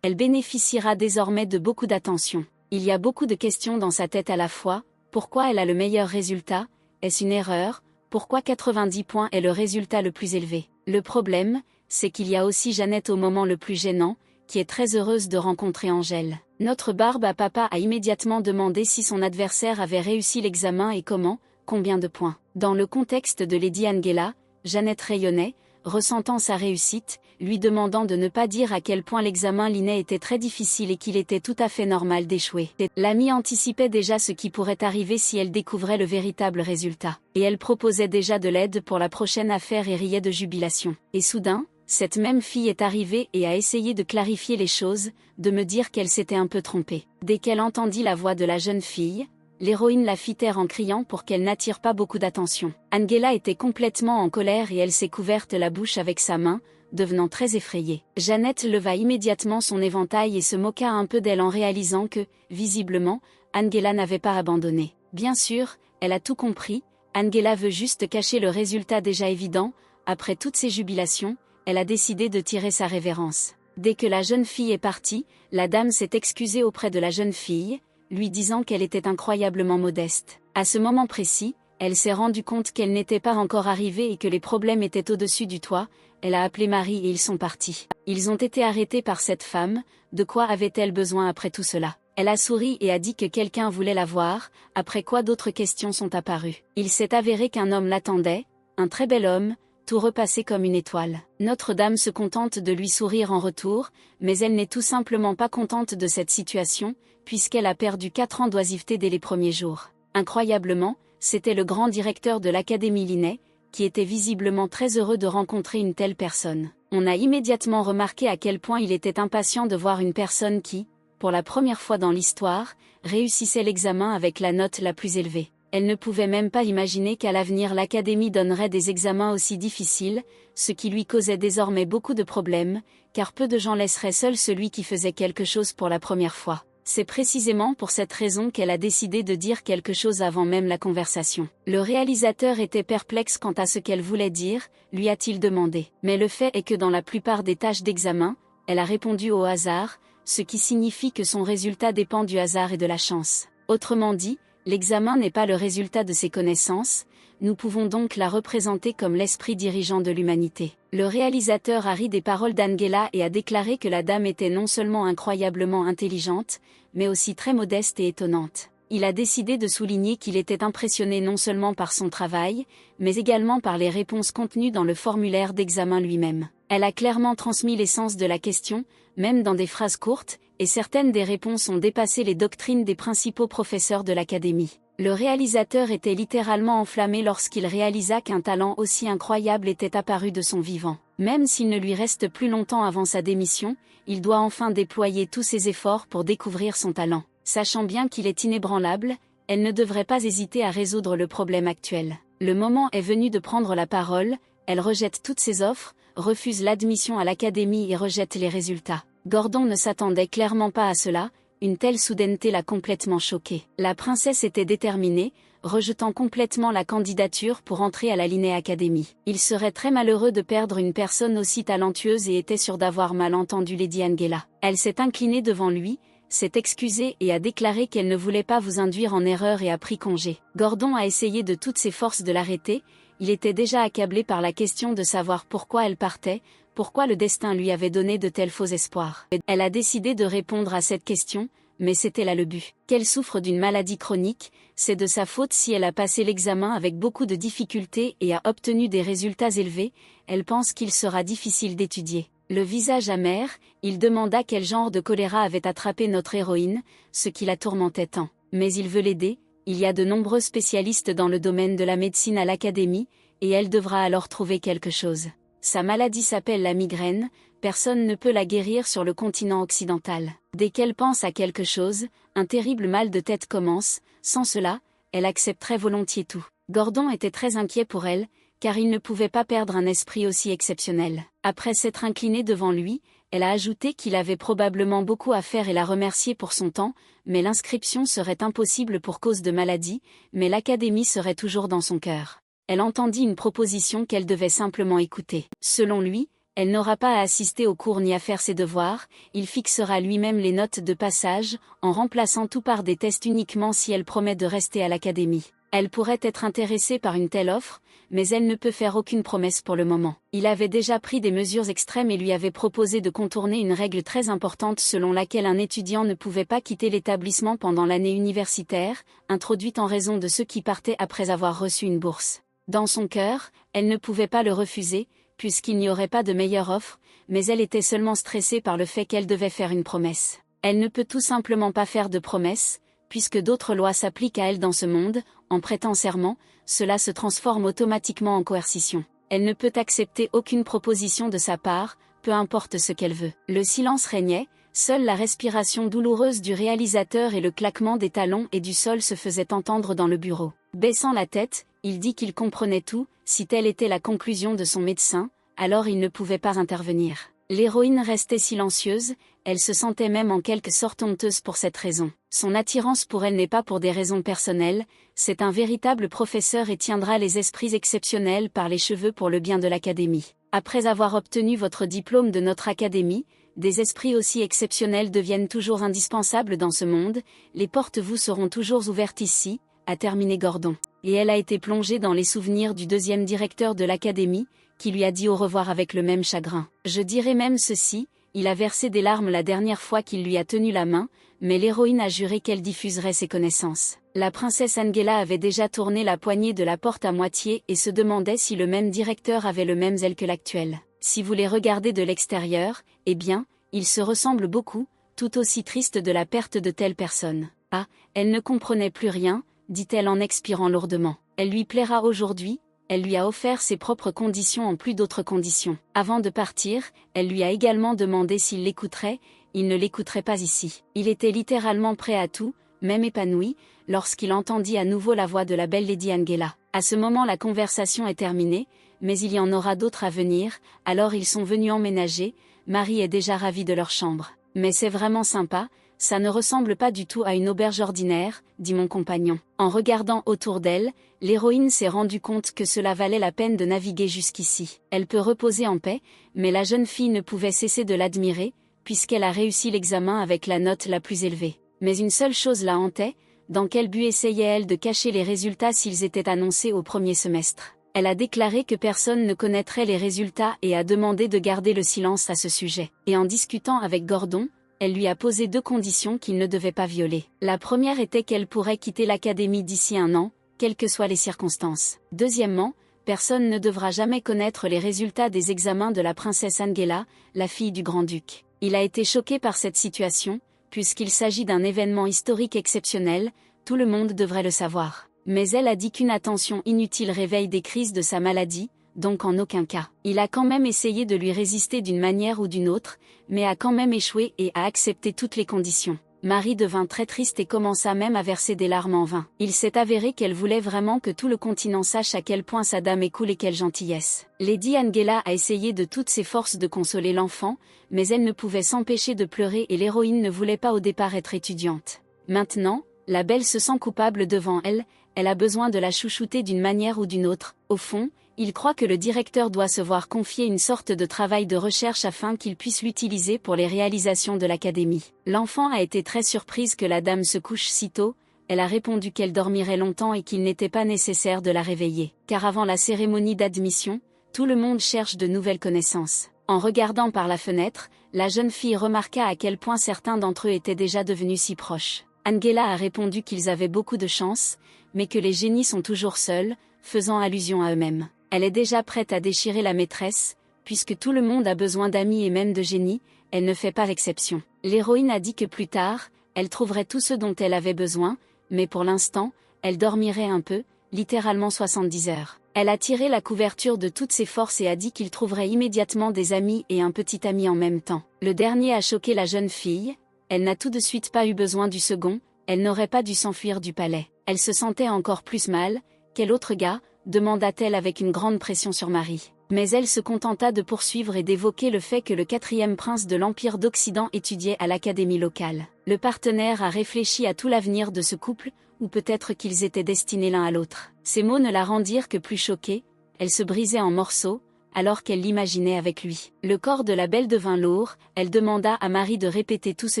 Elle bénéficiera désormais de beaucoup d'attention. Il y a beaucoup de questions dans sa tête à la fois. Pourquoi elle a le meilleur résultat? Est-ce une erreur? Pourquoi 90 points est le résultat le plus élevé? Le problème, c'est qu'il y a aussi Jeannette au moment le plus gênant, qui est très heureuse de rencontrer Angèle. Notre barbe à papa a immédiatement demandé si son adversaire avait réussi l'examen et comment, combien de points. Dans le contexte de Lady Angela, Jeannette rayonnait, ressentant sa réussite, lui demandant de ne pas dire à quel point l'examen Linné était très difficile et qu'il était tout à fait normal d'échouer. L'amie anticipait déjà ce qui pourrait arriver si elle découvrait le véritable résultat. Et elle proposait déjà de l'aide pour la prochaine affaire et riait de jubilation. Et soudain, cette même fille est arrivée et a essayé de clarifier les choses, de me dire qu'elle s'était un peu trompée. Dès qu'elle entendit la voix de la jeune fille, l'héroïne la fit taire en criant pour qu'elle n'attire pas beaucoup d'attention. Angela était complètement en colère et elle s'est couverte la bouche avec sa main, devenant très effrayée. Jeannette leva immédiatement son éventail et se moqua un peu d'elle en réalisant que, visiblement, Angela n'avait pas abandonné. Bien sûr, elle a tout compris, Angela veut juste cacher le résultat déjà évident. Après toutes ces jubilations, elle a décidé de tirer sa révérence. Dès que la jeune fille est partie, la dame s'est excusée auprès de la jeune fille, lui disant qu'elle était incroyablement modeste. À ce moment précis, elle s'est rendue compte qu'elle n'était pas encore arrivée et que les problèmes étaient au-dessus du toit. Elle a appelé Marie et ils sont partis. Ils ont été arrêtés par cette femme. De quoi avait-elle besoin après tout cela? Elle a souri et a dit que quelqu'un voulait la voir, après quoi d'autres questions sont apparues. Il s'est avéré qu'un homme l'attendait, un très bel homme, tout repassé comme une étoile. Notre-Dame se contente de lui sourire en retour, mais elle n'est tout simplement pas contente de cette situation, puisqu'elle a perdu 4 ans d'oisiveté dès les premiers jours. Incroyablement, c'était le grand directeur de l'Académie Linné, qui était visiblement très heureux de rencontrer une telle personne. On a immédiatement remarqué à quel point il était impatient de voir une personne qui, pour la première fois dans l'histoire, réussissait l'examen avec la note la plus élevée. Elle ne pouvait même pas imaginer qu'à l'avenir l'Académie donnerait des examens aussi difficiles, ce qui lui causait désormais beaucoup de problèmes, car peu de gens laisseraient seul celui qui faisait quelque chose pour la première fois. C'est précisément pour cette raison qu'elle a décidé de dire quelque chose avant même la conversation. Le réalisateur était perplexe quant à ce qu'elle voulait dire, lui a-t-il demandé. Mais le fait est que dans la plupart des tâches d'examen, elle a répondu au hasard, ce qui signifie que son résultat dépend du hasard et de la chance. Autrement dit, l'examen n'est pas le résultat de ses connaissances, nous pouvons donc la représenter comme l'esprit dirigeant de l'humanité. Le réalisateur a ri des paroles d'Angela et a déclaré que la dame était non seulement incroyablement intelligente, mais aussi très modeste et étonnante. Il a décidé de souligner qu'il était impressionné non seulement par son travail, mais également par les réponses contenues dans le formulaire d'examen lui-même. Elle a clairement transmis l'essence de la question, même dans des phrases courtes, et certaines des réponses ont dépassé les doctrines des principaux professeurs de l'Académie. Le réalisateur était littéralement enflammé lorsqu'il réalisa qu'un talent aussi incroyable était apparu de son vivant. Même s'il ne lui reste plus longtemps avant sa démission, il doit enfin déployer tous ses efforts pour découvrir son talent. Sachant bien qu'il est inébranlable, elle ne devrait pas hésiter à résoudre le problème actuel. Le moment est venu de prendre la parole, elle rejette toutes ses offres, refuse l'admission à l'académie et rejette les résultats. Gordon ne s'attendait clairement pas à cela, une telle soudaineté l'a complètement choqué. La princesse était déterminée, rejetant complètement la candidature pour entrer à la Linné Academy. Il serait très malheureux de perdre une personne aussi talentueuse et était sûr d'avoir mal entendu Lady Angela. Elle s'est inclinée devant lui, s'est excusée et a déclaré qu'elle ne voulait pas vous induire en erreur et a pris congé. Gordon a essayé de toutes ses forces de l'arrêter, il était déjà accablé par la question de savoir pourquoi elle partait, pourquoi le destin lui avait donné de tels faux espoirs. Elle a décidé de répondre à cette question, mais c'était là le but. Qu'elle souffre d'une maladie chronique, c'est de sa faute si elle a passé l'examen avec beaucoup de difficultés et a obtenu des résultats élevés, elle pense qu'il sera difficile d'étudier. Le visage amer, il demanda quel genre de choléra avait attrapé notre héroïne, ce qui la tourmentait tant. Mais il veut l'aider, il y a de nombreux spécialistes dans le domaine de la médecine à l'académie, et elle devra alors trouver quelque chose. Sa maladie s'appelle la migraine, personne ne peut la guérir sur le continent occidental. Dès qu'elle pense à quelque chose, un terrible mal de tête commence, sans cela, elle accepterait volontiers tout. Gordon était très inquiet pour elle, car il ne pouvait pas perdre un esprit aussi exceptionnel. Après s'être incliné devant lui, elle a ajouté qu'il avait probablement beaucoup à faire et l'a remercié pour son temps, mais l'inscription serait impossible pour cause de maladie, mais l'académie serait toujours dans son cœur. Elle entendit une proposition qu'elle devait simplement écouter. Selon lui, elle n'aura pas à assister aux cours ni à faire ses devoirs, il fixera lui-même les notes de passage, en remplaçant tout par des tests uniquement si elle promet de rester à l'académie. Elle pourrait être intéressée par une telle offre, mais elle ne peut faire aucune promesse pour le moment. Il avait déjà pris des mesures extrêmes et lui avait proposé de contourner une règle très importante selon laquelle un étudiant ne pouvait pas quitter l'établissement pendant l'année universitaire, introduite en raison de ceux qui partaient après avoir reçu une bourse. Dans son cœur, elle ne pouvait pas le refuser, puisqu'il n'y aurait pas de meilleure offre, mais elle était seulement stressée par le fait qu'elle devait faire une promesse. Elle ne peut tout simplement pas faire de promesse, puisque d'autres lois s'appliquent à elle dans ce monde, en prêtant serment, cela se transforme automatiquement en coercition. Elle ne peut accepter aucune proposition de sa part, peu importe ce qu'elle veut. Le silence régnait, seule la respiration douloureuse du réalisateur et le claquement des talons et du sol se faisaient entendre dans le bureau. Baissant la tête, il dit qu'il comprenait tout, si telle était la conclusion de son médecin, alors il ne pouvait pas intervenir. L'héroïne restait silencieuse, elle se sentait même en quelque sorte honteuse pour cette raison. Son attirance pour elle n'est pas pour des raisons personnelles, c'est un véritable professeur et tiendra les esprits exceptionnels par les cheveux pour le bien de l'académie. Après avoir obtenu votre diplôme de notre académie, des esprits aussi exceptionnels deviennent toujours indispensables dans ce monde, les portes vous seront toujours ouvertes ici, a terminé Gordon. Et elle a été plongée dans les souvenirs du deuxième directeur de l'académie, qui lui a dit au revoir avec le même chagrin. Je dirais même ceci, il a versé des larmes la dernière fois qu'il lui a tenu la main, mais l'héroïne a juré qu'elle diffuserait ses connaissances. La princesse Angela avait déjà tourné la poignée de la porte à moitié et se demandait si le même directeur avait le même zèle que l'actuel. Si vous les regardez de l'extérieur, eh bien, ils se ressemblent beaucoup, tout aussi triste de la perte de telle personne. Ah, elle ne comprenait plus rien, dit-elle en expirant lourdement. Elle lui plaira aujourd'hui. Elle lui a offert ses propres conditions en plus d'autres conditions. Avant de partir, elle lui a également demandé s'il l'écouterait, il ne l'écouterait pas ici. Il était littéralement prêt à tout, même épanoui, lorsqu'il entendit à nouveau la voix de la belle Lady Angela. À ce moment la conversation est terminée, mais il y en aura d'autres à venir, alors ils sont venus emménager, Marie est déjà ravie de leur chambre. Mais c'est vraiment sympa, ça ne ressemble pas du tout à une auberge ordinaire, dit mon compagnon. En regardant autour d'elle, l'héroïne s'est rendue compte que cela valait la peine de naviguer jusqu'ici. Elle peut reposer en paix, mais la jeune fille ne pouvait cesser de l'admirer, puisqu'elle a réussi l'examen avec la note la plus élevée. Mais une seule chose la hantait, dans quel but essayait-elle de cacher les résultats s'ils étaient annoncés au premier semestre? Elle a déclaré que personne ne connaîtrait les résultats et a demandé de garder le silence à ce sujet. Et en discutant avec Gordon, elle lui a posé 2 conditions qu'il ne devait pas violer. La première était qu'elle pourrait quitter l'académie d'ici 1 an, quelles que soient les circonstances. Deuxièmement, personne ne devra jamais connaître les résultats des examens de la princesse Angela, la fille du grand-duc. Il a été choqué par cette situation, puisqu'il s'agit d'un événement historique exceptionnel, tout le monde devrait le savoir. Mais elle a dit qu'une attention inutile réveille des crises de sa maladie, donc en aucun cas. Il a quand même essayé de lui résister d'une manière ou d'une autre, mais a quand même échoué et a accepté toutes les conditions. Marie devint très triste et commença même à verser des larmes en vain. Il s'est avéré qu'elle voulait vraiment que tout le continent sache à quel point sa dame est cool et quelle gentillesse. Lady Angela a essayé de toutes ses forces de consoler l'enfant, mais elle ne pouvait s'empêcher de pleurer et l'héroïne ne voulait pas au départ être étudiante. Maintenant, la belle se sent coupable devant elle, elle a besoin de la chouchouter d'une manière ou d'une autre. Au fond, il croit que le directeur doit se voir confier une sorte de travail de recherche afin qu'il puisse l'utiliser pour les réalisations de l'académie. L'enfant a été très surprise que la dame se couche si tôt, elle a répondu qu'elle dormirait longtemps et qu'il n'était pas nécessaire de la réveiller. Car avant la cérémonie d'admission, tout le monde cherche de nouvelles connaissances. En regardant par la fenêtre, la jeune fille remarqua à quel point certains d'entre eux étaient déjà devenus si proches. Angela a répondu qu'ils avaient beaucoup de chance, mais que les génies sont toujours seuls, faisant allusion à eux-mêmes. Elle est déjà prête à déchirer la maîtresse, puisque tout le monde a besoin d'amis et même de génies, elle ne fait pas l'exception. L'héroïne a dit que plus tard, elle trouverait tout ce dont elle avait besoin, mais pour l'instant, elle dormirait un peu, littéralement 70 heures. Elle a tiré la couverture de toutes ses forces et a dit qu'il trouverait immédiatement des amis et un petit ami en même temps. Le dernier a choqué la jeune fille, elle n'a tout de suite pas eu besoin du second, elle n'aurait pas dû s'enfuir du palais. Elle se sentait encore plus mal, quel autre gars, demanda-t-elle avec une grande pression sur Marie. Mais elle se contenta de poursuivre et d'évoquer le fait que le 4e prince de l'Empire d'Occident étudiait à l'académie locale. Le partenaire a réfléchi à tout l'avenir de ce couple, ou peut-être qu'ils étaient destinés l'un à l'autre. Ces mots ne la rendirent que plus choquée, elle se brisait en morceaux, alors qu'elle l'imaginait avec lui. Le corps de la belle devint lourd, elle demanda à Marie de répéter tout ce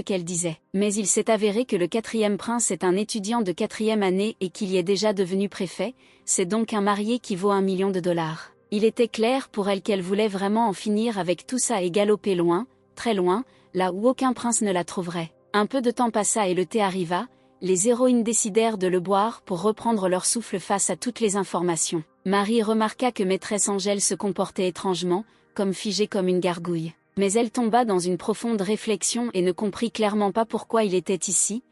qu'elle disait. Mais il s'est avéré que le 4e prince est un étudiant de 4e année et qu'il y est déjà devenu préfet, c'est donc un marié qui vaut $1 million. Il était clair pour elle qu'elle voulait vraiment en finir avec tout ça et galoper loin, très loin, là où aucun prince ne la trouverait. Un peu de temps passa et le thé arriva, les héroïnes décidèrent de le boire pour reprendre leur souffle face à toutes les informations. Marie remarqua que maîtresse Angèle se comportait étrangement, comme figée comme une gargouille. Mais elle tomba dans une profonde réflexion et ne comprit clairement pas pourquoi il était ici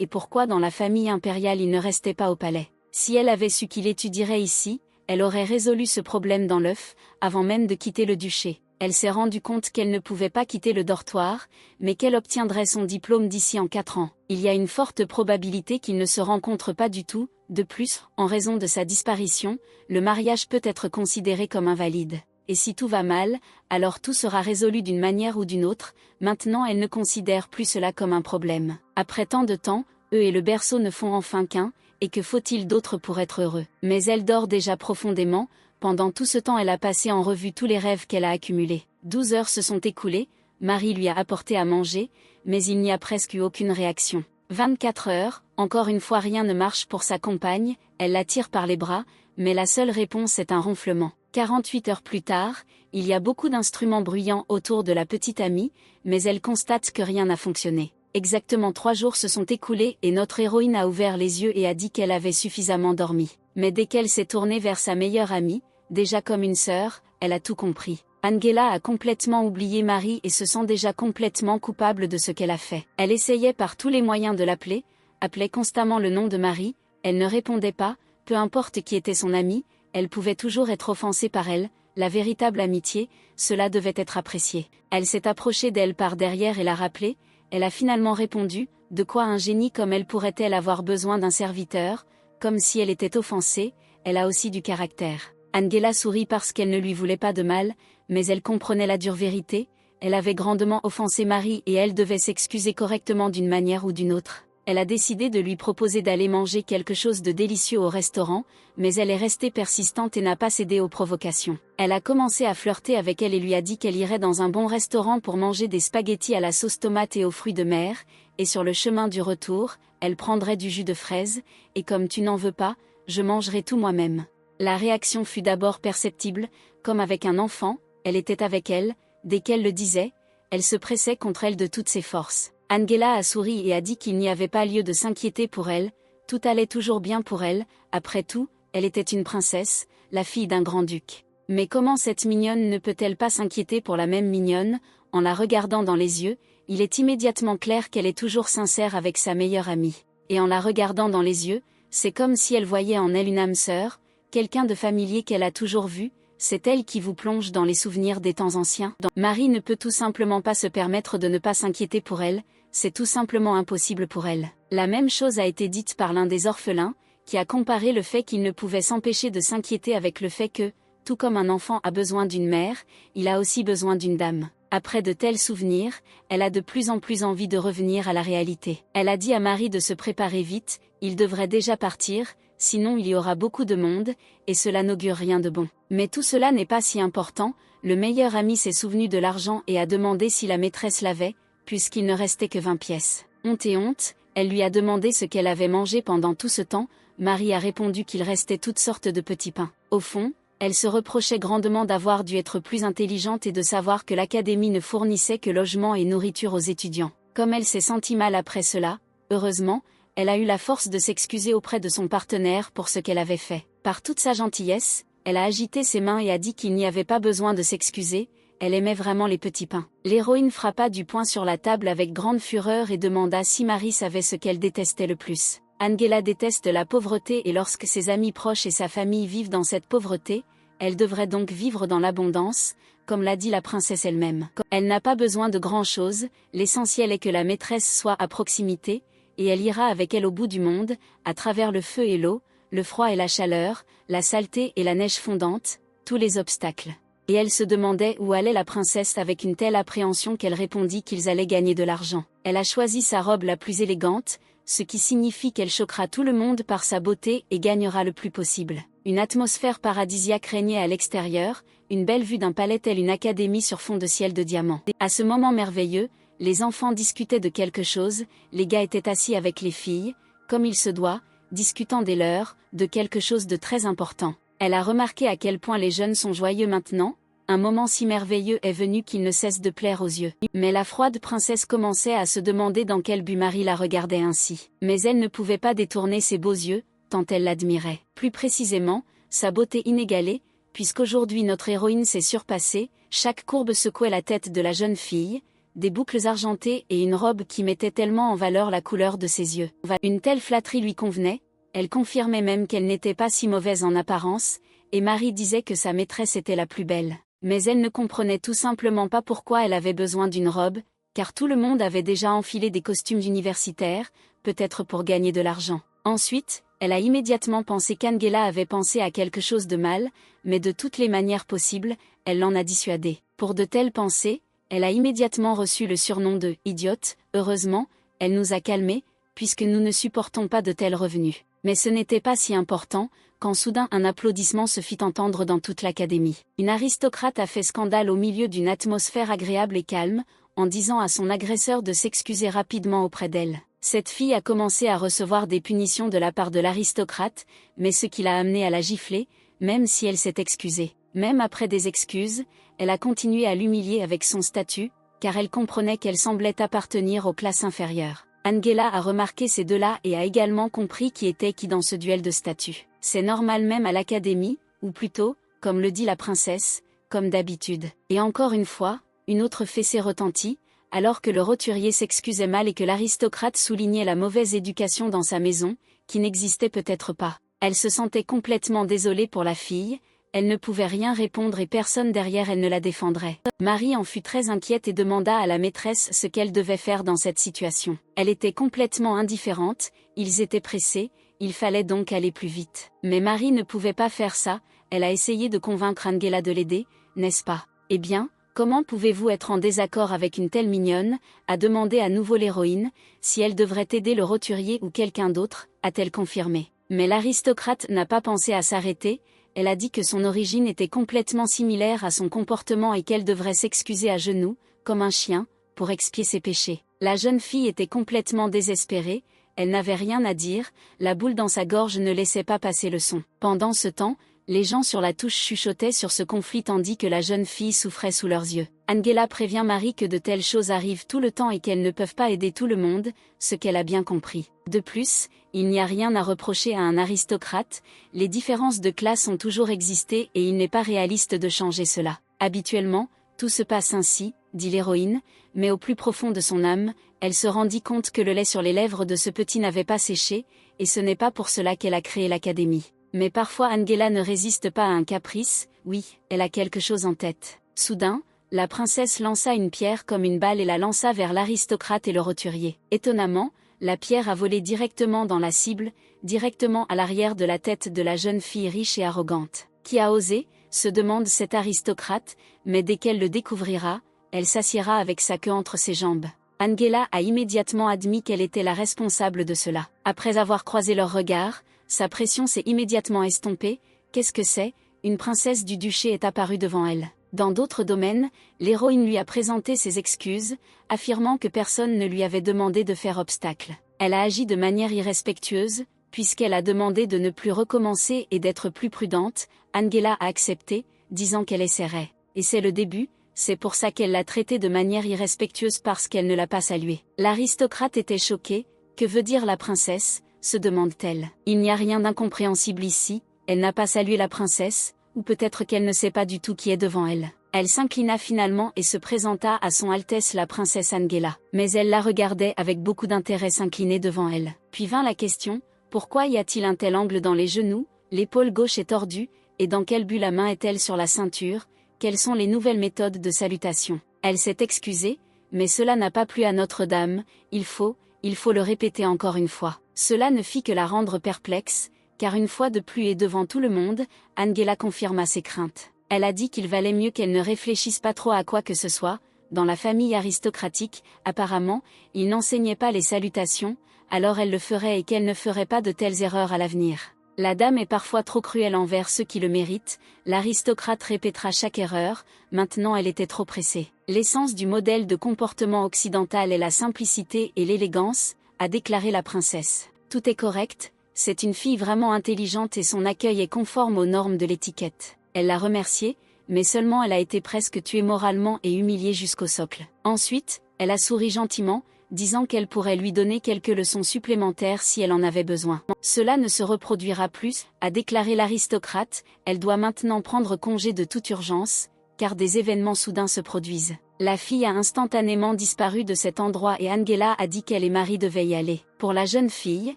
et pourquoi dans la famille impériale il ne restait pas au palais. Si elle avait su qu'il étudierait ici, elle aurait résolu ce problème dans l'œuf, avant même de quitter le duché. Elle s'est rendue compte qu'elle ne pouvait pas quitter le dortoir, mais qu'elle obtiendrait son diplôme d'ici en 4 ans. Il y a une forte probabilité qu'ils ne se rencontrent pas du tout. De plus, en raison de sa disparition, le mariage peut être considéré comme invalide. Et si tout va mal, alors tout sera résolu d'une manière ou d'une autre. Maintenant elle ne considère plus cela comme un problème. Après tant de temps, eux et le berceau ne font enfin qu'un, et que faut-il d'autre pour être heureux? Mais elle dort déjà profondément. Pendant tout ce temps elle a passé en revue tous les rêves qu'elle a accumulés. 12 heures se sont écoulées, Marie lui a apporté à manger, mais il n'y a presque eu aucune réaction. 24 heures, encore une fois rien ne marche pour sa compagne, elle la tire par les bras, mais la seule réponse est un ronflement. 48 heures plus tard, il y a beaucoup d'instruments bruyants autour de la petite amie, mais elle constate que rien n'a fonctionné. Exactement 3 jours se sont écoulés et notre héroïne a ouvert les yeux et a dit qu'elle avait suffisamment dormi. Mais dès qu'elle s'est tournée vers sa meilleure amie, déjà comme une sœur, elle a tout compris. Angela a complètement oublié Marie et se sent déjà complètement coupable de ce qu'elle a fait. Elle essayait par tous les moyens de l'appeler, appelait constamment le nom de Marie, elle ne répondait pas, peu importe qui était son amie, elle pouvait toujours être offensée par elle, la véritable amitié, cela devait être apprécié. Elle s'est approchée d'elle par derrière et l'a rappelée, elle a finalement répondu, de quoi un génie comme elle pourrait-elle avoir besoin d'un serviteur, comme si elle était offensée, elle a aussi du caractère. Angela sourit parce qu'elle ne lui voulait pas de mal, mais elle comprenait la dure vérité, elle avait grandement offensé Marie et elle devait s'excuser correctement d'une manière ou d'une autre. Elle a décidé de lui proposer d'aller manger quelque chose de délicieux au restaurant, mais elle est restée persistante et n'a pas cédé aux provocations. Elle a commencé à flirter avec elle et lui a dit qu'elle irait dans un bon restaurant pour manger des spaghettis à la sauce tomate et aux fruits de mer, et sur le chemin du retour, elle prendrait du jus de fraise, et comme tu n'en veux pas, je mangerai tout moi-même. La réaction fut d'abord perceptible, comme avec un enfant, elle était avec elle, dès qu'elle le disait, elle se pressait contre elle de toutes ses forces. Angela a souri et a dit qu'il n'y avait pas lieu de s'inquiéter pour elle, tout allait toujours bien pour elle, après tout, elle était une princesse, la fille d'un grand-duc. Mais comment cette mignonne ne peut-elle pas s'inquiéter pour la même mignonne? En la regardant dans les yeux, il est immédiatement clair qu'elle est toujours sincère avec sa meilleure amie. Et en la regardant dans les yeux, c'est comme si elle voyait en elle une âme sœur, quelqu'un de familier qu'elle a toujours vu, c'est elle qui vous plonge dans les souvenirs des temps anciens. Marie ne peut tout simplement pas se permettre de ne pas s'inquiéter pour elle, c'est tout simplement impossible pour elle. La même chose a été dite par l'un des orphelins, qui a comparé le fait qu'il ne pouvait s'empêcher de s'inquiéter avec le fait que, tout comme un enfant a besoin d'une mère, il a aussi besoin d'une dame. Après de tels souvenirs, elle a de plus en plus envie de revenir à la réalité. Elle a dit à Marie de se préparer vite, il devrait déjà partir, sinon il y aura beaucoup de monde, et cela n'augure rien de bon. Mais tout cela n'est pas si important, le meilleur ami s'est souvenu de l'argent et a demandé si la maîtresse l'avait, puisqu'il ne restait que 20 pièces. Honte et honte, elle lui a demandé ce qu'elle avait mangé pendant tout ce temps, Marie a répondu qu'il restait toutes sortes de petits pains. Au fond, elle se reprochait grandement d'avoir dû être plus intelligente et de savoir que l'académie ne fournissait que logement et nourriture aux étudiants. Comme elle s'est sentie mal après cela, heureusement, elle a eu la force de s'excuser auprès de son partenaire pour ce qu'elle avait fait. Par toute sa gentillesse, elle a agité ses mains et a dit qu'il n'y avait pas besoin de s'excuser, elle aimait vraiment les petits pains. L'héroïne frappa du poing sur la table avec grande fureur et demanda si Marie savait ce qu'elle détestait le plus. Angela déteste la pauvreté et lorsque ses amis proches et sa famille vivent dans cette pauvreté, elle devrait donc vivre dans l'abondance, comme l'a dit la princesse elle-même. Elle n'a pas besoin de grand-chose, l'essentiel est que la maîtresse soit à proximité, et elle ira avec elle au bout du monde, à travers le feu et l'eau, le froid et la chaleur, la saleté et la neige fondante, tous les obstacles. Et elle se demandait où allait la princesse avec une telle appréhension qu'elle répondit qu'ils allaient gagner de l'argent. Elle a choisi sa robe la plus élégante, ce qui signifie qu'elle choquera tout le monde par sa beauté et gagnera le plus possible. Une atmosphère paradisiaque régnait à l'extérieur, une belle vue d'un palais telle une académie sur fond de ciel de diamants. À ce moment merveilleux, les enfants discutaient de quelque chose, les gars étaient assis avec les filles, comme il se doit, discutant des leurs, de quelque chose de très important. Elle a remarqué à quel point les jeunes sont joyeux maintenant, un moment si merveilleux est venu qu'il ne cesse de plaire aux yeux. Mais la froide princesse commençait à se demander dans quel but Marie la regardait ainsi. Mais elle ne pouvait pas détourner ses beaux yeux, tant elle l'admirait. Plus précisément, sa beauté inégalée, puisqu'aujourd'hui notre héroïne s'est surpassée, chaque courbe secouait la tête de la jeune fille, des boucles argentées et une robe qui mettait tellement en valeur la couleur de ses yeux. Une telle flatterie lui convenait, elle confirmait même qu'elle n'était pas si mauvaise en apparence, et Marie disait que sa maîtresse était la plus belle. Mais elle ne comprenait tout simplement pas pourquoi elle avait besoin d'une robe, car tout le monde avait déjà enfilé des costumes universitaires, peut-être pour gagner de l'argent. Ensuite, elle a immédiatement pensé qu'Angela avait pensé à quelque chose de mal, mais de toutes les manières possibles, elle l'en a dissuadé. Pour de telles pensées, elle a immédiatement reçu le surnom de « idiote ». Heureusement, elle nous a calmés, puisque nous ne supportons pas de tels revenus. Mais ce n'était pas si important, quand soudain un applaudissement se fit entendre dans toute l'académie. Une aristocrate a fait scandale au milieu d'une atmosphère agréable et calme, en disant à son agresseur de s'excuser rapidement auprès d'elle. Cette fille a commencé à recevoir des punitions de la part de l'aristocrate, mais ce qui l'a amenée à la gifler, même si elle s'est excusée. Même après des excuses, elle a continué à l'humilier avec son statut, car elle comprenait qu'elle semblait appartenir aux classes inférieures. Angela a remarqué ces deux-là et a également compris qui était qui dans ce duel de statut. C'est normal même à l'académie, ou plutôt, comme le dit la princesse, comme d'habitude. Et encore une fois, une autre fessée retentit, alors que le roturier s'excusait mal et que l'aristocrate soulignait la mauvaise éducation dans sa maison, qui n'existait peut-être pas. Elle se sentait complètement désolée pour la fille, elle ne pouvait rien répondre et personne derrière elle ne la défendrait. Marie en fut très inquiète et demanda à la maîtresse ce qu'elle devait faire dans cette situation. Elle était complètement indifférente, ils étaient pressés, il fallait donc aller plus vite. Mais Marie ne pouvait pas faire ça, elle a essayé de convaincre Angela de l'aider, n'est-ce pas? Eh bien, comment pouvez-vous être en désaccord avec une telle mignonne, a demandé à nouveau l'héroïne, si elle devrait aider le roturier ou quelqu'un d'autre, a-t-elle confirmé. Mais l'aristocrate n'a pas pensé à s'arrêter, elle a dit que son origine était complètement similaire à son comportement et qu'elle devrait s'excuser à genoux, comme un chien, pour expier ses péchés. La jeune fille était complètement désespérée, elle n'avait rien à dire, la boule dans sa gorge ne laissait pas passer le son. Pendant ce temps, les gens sur la touche chuchotaient sur ce conflit tandis que la jeune fille souffrait sous leurs yeux. Angela prévient Marie que de telles choses arrivent tout le temps et qu'elles ne peuvent pas aider tout le monde, ce qu'elle a bien compris. De plus, il n'y a rien à reprocher à un aristocrate, les différences de classe ont toujours existé et il n'est pas réaliste de changer cela. Habituellement, tout se passe ainsi, dit l'héroïne, mais au plus profond de son âme, elle se rendit compte que le lait sur les lèvres de ce petit n'avait pas séché, et ce n'est pas pour cela qu'elle a créé l'académie. Mais parfois Angela ne résiste pas à un caprice, oui, elle a quelque chose en tête. Soudain, la princesse lança une pierre comme une balle et la lança vers l'aristocrate et le roturier. Étonnamment, la pierre a volé directement dans la cible, directement à l'arrière de la tête de la jeune fille riche et arrogante. Qui a osé, se demande cet aristocrate, mais dès qu'elle le découvrira, elle s'assiera avec sa queue entre ses jambes. Angela a immédiatement admis qu'elle était la responsable de cela. Après avoir croisé leurs regards, sa pression s'est immédiatement estompée. Qu'est-ce que c'est? Une princesse du duché est apparue devant elle. Dans d'autres domaines, l'héroïne lui a présenté ses excuses, affirmant que personne ne lui avait demandé de faire obstacle. Elle a agi de manière irrespectueuse, puisqu'elle a demandé de ne plus recommencer et d'être plus prudente. Angela a accepté, disant qu'elle essaierait. Et c'est le début, c'est pour ça qu'elle l'a traité de manière irrespectueuse parce qu'elle ne l'a pas saluée. L'aristocrate était choqué. Que veut dire la princesse? Se demande-t-elle. Il n'y a rien d'incompréhensible ici, elle n'a pas salué la princesse, ou peut-être qu'elle ne sait pas du tout qui est devant elle. Elle s'inclina finalement et se présenta à son Altesse la princesse Angela. Mais elle la regardait avec beaucoup d'intérêt s'incliner devant elle. Puis vint la question, pourquoi y a-t-il un tel angle dans les genoux? L'épaule gauche est tordue, et dans quel but la main est-elle sur la ceinture? Quelles sont les nouvelles méthodes de salutation? Elle s'est excusée, mais cela n'a pas plu à Notre-Dame, il faut le répéter encore une fois. Cela ne fit que la rendre perplexe, car une fois de plus et devant tout le monde, Angela confirma ses craintes. Elle a dit qu'il valait mieux qu'elle ne réfléchisse pas trop à quoi que ce soit. Dans la famille aristocratique, apparemment, ils n'enseignaient pas les salutations, alors elle le ferait et qu'elle ne ferait pas de telles erreurs à l'avenir. La dame est parfois trop cruelle envers ceux qui le méritent, l'aristocrate répétera chaque erreur, maintenant elle était trop pressée. L'essence du modèle de comportement occidental est la simplicité et l'élégance, a déclaré la princesse. Tout est correct, c'est une fille vraiment intelligente et son accueil est conforme aux normes de l'étiquette. Elle l'a remerciée, mais seulement elle a été presque tuée moralement et humiliée jusqu'au socle. Ensuite, elle a souri gentiment, disant qu'elle pourrait lui donner quelques leçons supplémentaires si elle en avait besoin. Cela ne se reproduira plus, a déclaré l'aristocrate, elle doit maintenant prendre congé de toute urgence, car des événements soudains se produisent. La fille a instantanément disparu de cet endroit et Angela a dit qu'elle et Marie devaient y aller. Pour la jeune fille,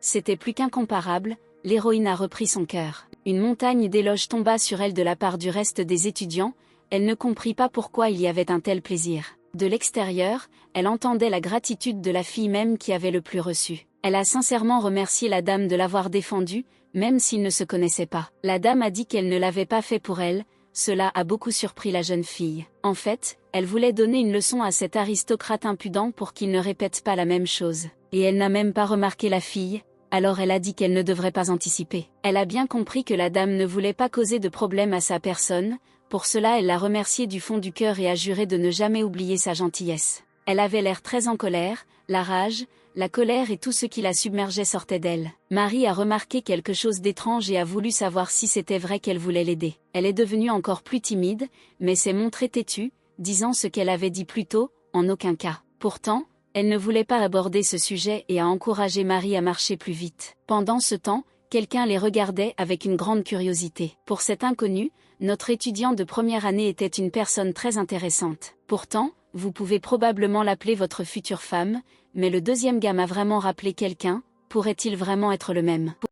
c'était plus qu'incomparable, l'héroïne a repris son cœur. Une montagne d'éloges tomba sur elle de la part du reste des étudiants, elle ne comprit pas pourquoi il y avait un tel plaisir. De l'extérieur, elle entendait la gratitude de la fille même qui avait le plus reçu. Elle a sincèrement remercié la dame de l'avoir défendue, même s'ils ne se connaissaient pas. La dame a dit qu'elle ne l'avait pas fait pour elle, cela a beaucoup surpris la jeune fille. En fait, elle voulait donner une leçon à cet aristocrate impudent pour qu'il ne répète pas la même chose. Et elle n'a même pas remarqué la fille, alors elle a dit qu'elle ne devrait pas anticiper. Elle a bien compris que la dame ne voulait pas causer de problème à sa personne, pour cela elle l'a remerciée du fond du cœur et a juré de ne jamais oublier sa gentillesse. Elle avait l'air très en colère, la rage, la colère et tout ce qui la submergeait sortait d'elle. Marie a remarqué quelque chose d'étrange et a voulu savoir si c'était vrai qu'elle voulait l'aider. Elle est devenue encore plus timide, mais s'est montrée têtue, disant ce qu'elle avait dit plus tôt, en aucun cas. Pourtant, elle ne voulait pas aborder ce sujet et a encouragé Marie à marcher plus vite. Pendant ce temps, quelqu'un les regardait avec une grande curiosité. Pour cet inconnu, notre étudiant de première année était une personne très intéressante. Pourtant, vous pouvez probablement l'appeler votre future femme, mais le deuxième gars m'a vraiment rappelé quelqu'un, pourrait-il vraiment être le même?